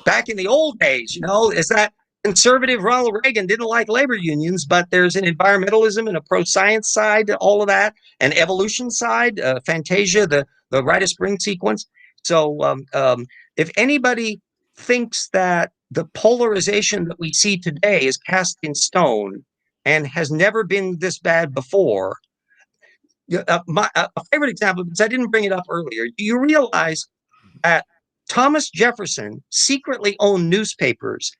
Back in the old days, is that conservative Ronald Reagan didn't like labor unions, but there's an environmentalism and a pro-science side to all of that, an evolution side, Fantasia, the Rite of Spring sequence. So if anybody thinks that the polarization that we see today is cast in stone and has never been this bad before, a favorite example, because I didn't bring it up earlier, do you realize that Thomas Jefferson secretly owned newspapers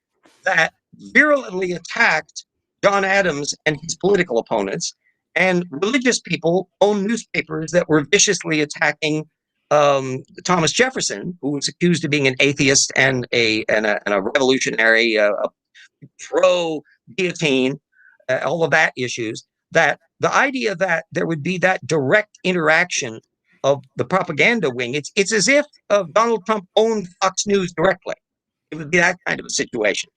that virulently attacked John Adams and his political opponents, and religious people owned newspapers that were viciously attacking Thomas Jefferson, who was accused of being an atheist and a revolutionary, pro-guillotine, all of that issues, that the idea that there would be that direct interaction of the propaganda wing, it's as if Donald Trump owned Fox News directly. It would be that kind of a situation.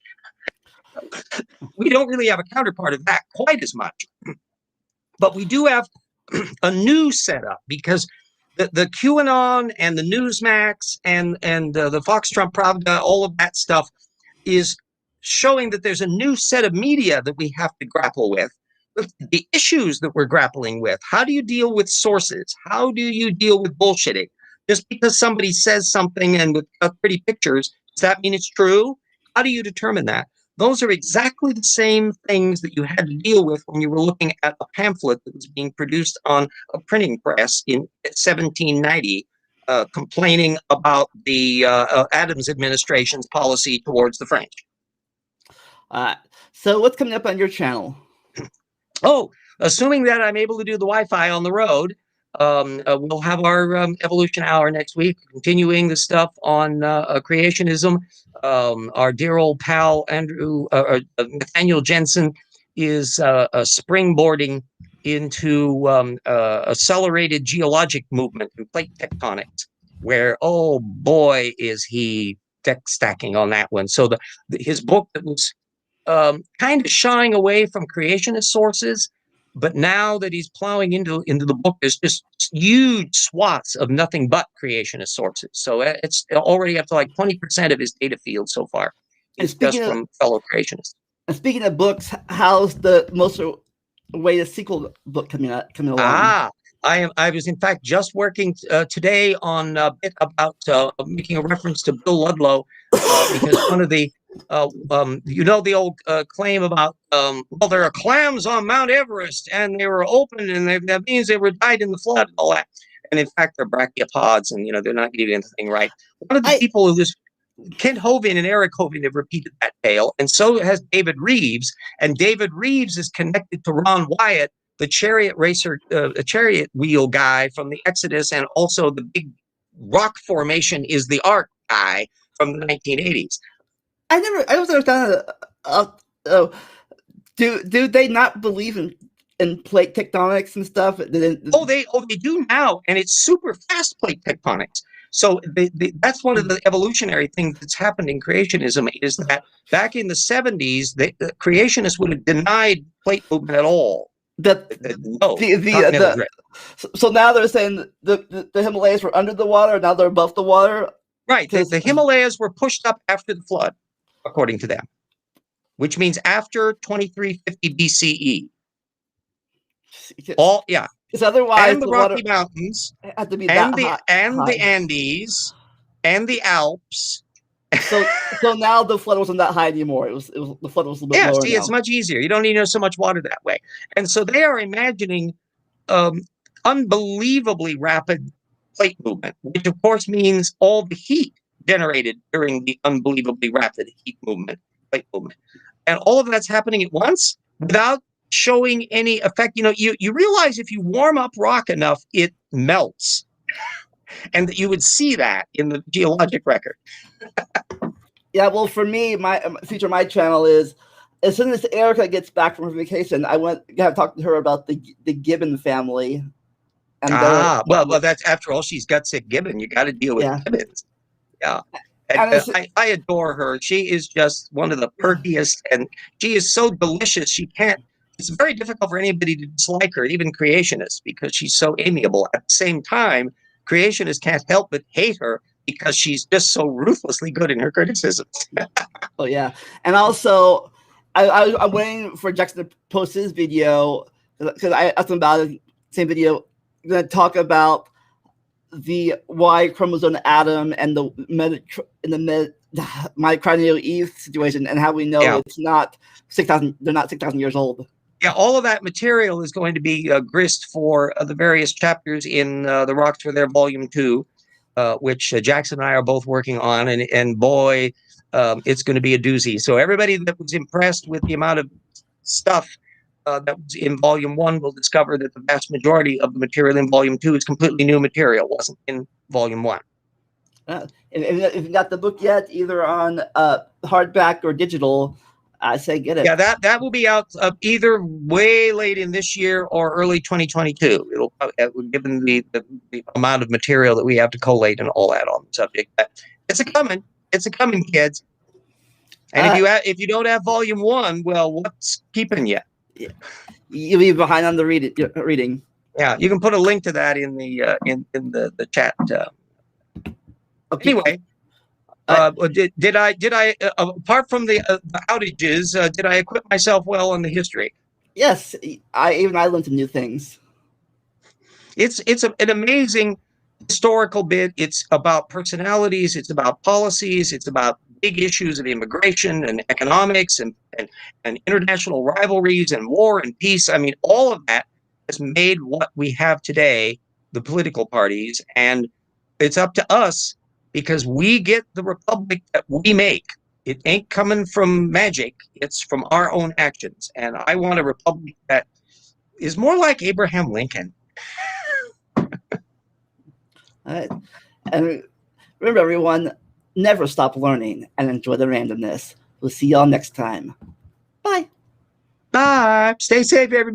We don't really have a counterpart of that quite as much, but we do have a new setup, because the QAnon and the Newsmax and the Fox Trump Pravda, all of that stuff is showing that there's a new set of media that we have to grapple with. The issues that we're grappling with. How do you deal with sources? How do you deal with bullshitting? Just because somebody says something and with pretty pictures, does that mean it's true? How do you determine that? Those are exactly the same things that you had to deal with when you were looking at a pamphlet that was being produced on a printing press in 1790, complaining about the Adams administration's policy towards the French. So what's coming up on your channel? Oh, assuming that I'm able to do the Wi-Fi on the road, we'll have our evolution hour next week, continuing the stuff on creationism. Our dear old pal Nathaniel Jensen is springboarding into accelerated geologic movement and plate tectonics, where, oh boy, is he deck stacking on that one. So his book that was kind of shying away from creationist sources, but now that he's plowing into the book, there's just huge swaths of nothing but creationist sources. So it's already up to like 20% of his data field so far. It's just from fellow creationists. And speaking of books, how's the most awaited sequel book coming along? I was in fact just working today on a bit about making a reference to Bill Ludlow, because one of the the old claim about well, there are clams on Mount Everest and they were open, and that means they were died in the flood and all that. And in fact, they're brachiopods, and they're not getting anything right. One of the people who was Kent Hovind and Eric Hovind have repeated that tale, and so has David Reeves. And David Reeves is connected to Ron Wyatt, the chariot racer, a chariot wheel guy from the Exodus, and also the big rock formation is the Ark guy from the 1980s. I don't understand. Do they not believe in plate tectonics and stuff? They do now, and it's super fast plate tectonics. So that's one of the evolutionary things that's happened in creationism, is that back in the 70s, the creationists would have denied plate movement at all. So now they're saying the Himalayas were under the water, now they're above the water? Right. The Himalayas were pushed up after the flood, according to them, which means after 2350 BCE. Because otherwise, and the Rocky Mountains, have to be the Andes, and the Alps. So now the flood wasn't that high anymore. The flood was a little bit lower. It's much easier. You don't need so much water that way. And so they are imagining unbelievably rapid plate movement, which of course means all the heat generated during the unbelievably rapid plate movement. And all of that's happening at once without showing any effect. You realize if you warm up rock enough, it melts. And that you would see that in the geologic record. Yeah, well, for me, my feature, my channel is, as soon as Erica gets back from her vacation, I want to talk to her about the Gibbon family. And well, that's, after all, she's got sick Gibbon. You got to deal with Gibbons. Yeah. And I adore her. She is just one of the perkiest, and she is so delicious. She can't it's very difficult for anybody to dislike her, even creationists, because she's so amiable. At the same time, creationists can't help but hate her because she's just so ruthlessly good in her criticisms. Oh yeah, and also I'm waiting for Jackson to post his video because I asked him about it. Same video. I'm gonna talk about the Y chromosome atom and the mitochondrial Eve situation and how we know it's not 6,000. They're not 6,000 years old. Yeah, all of that material is going to be grist for the various chapters in the Rocks for Their Volume 2, which Jackson and I are both working on, and boy, it's going to be a doozy. So everybody that was impressed with the amount of stuff that was in Volume 1 will discover that the vast majority of the material in Volume 2 is completely new material, wasn't in Volume 1. If you got the book yet, either on hardback or digital, I say get it. Yeah, that will be out either way late in this year or early 2022. It'll given the amount of material that we have to collate and all that on the subject. But it's a coming, kids. And if you don't have Volume 1, well, what's keeping you? Yeah. You'll be behind on the reading. Yeah, you can put a link to that in the chat. Okay. Anyway. Did I apart from the outages, did I equip myself well on the history? Yes, I learned some new things. It's an amazing historical bit. It's about personalities. It's about policies. It's about big issues of immigration and economics and international rivalries and war and peace. I mean, all of that has made what we have today, the political parties, and it's up to us. Because we get the republic that we make. It ain't coming from magic. It's from our own actions. And I want a republic that is more like Abraham Lincoln. All right. And remember, everyone, never stop learning and enjoy the randomness. We'll see y'all next time. Bye. Bye. Stay safe, everybody.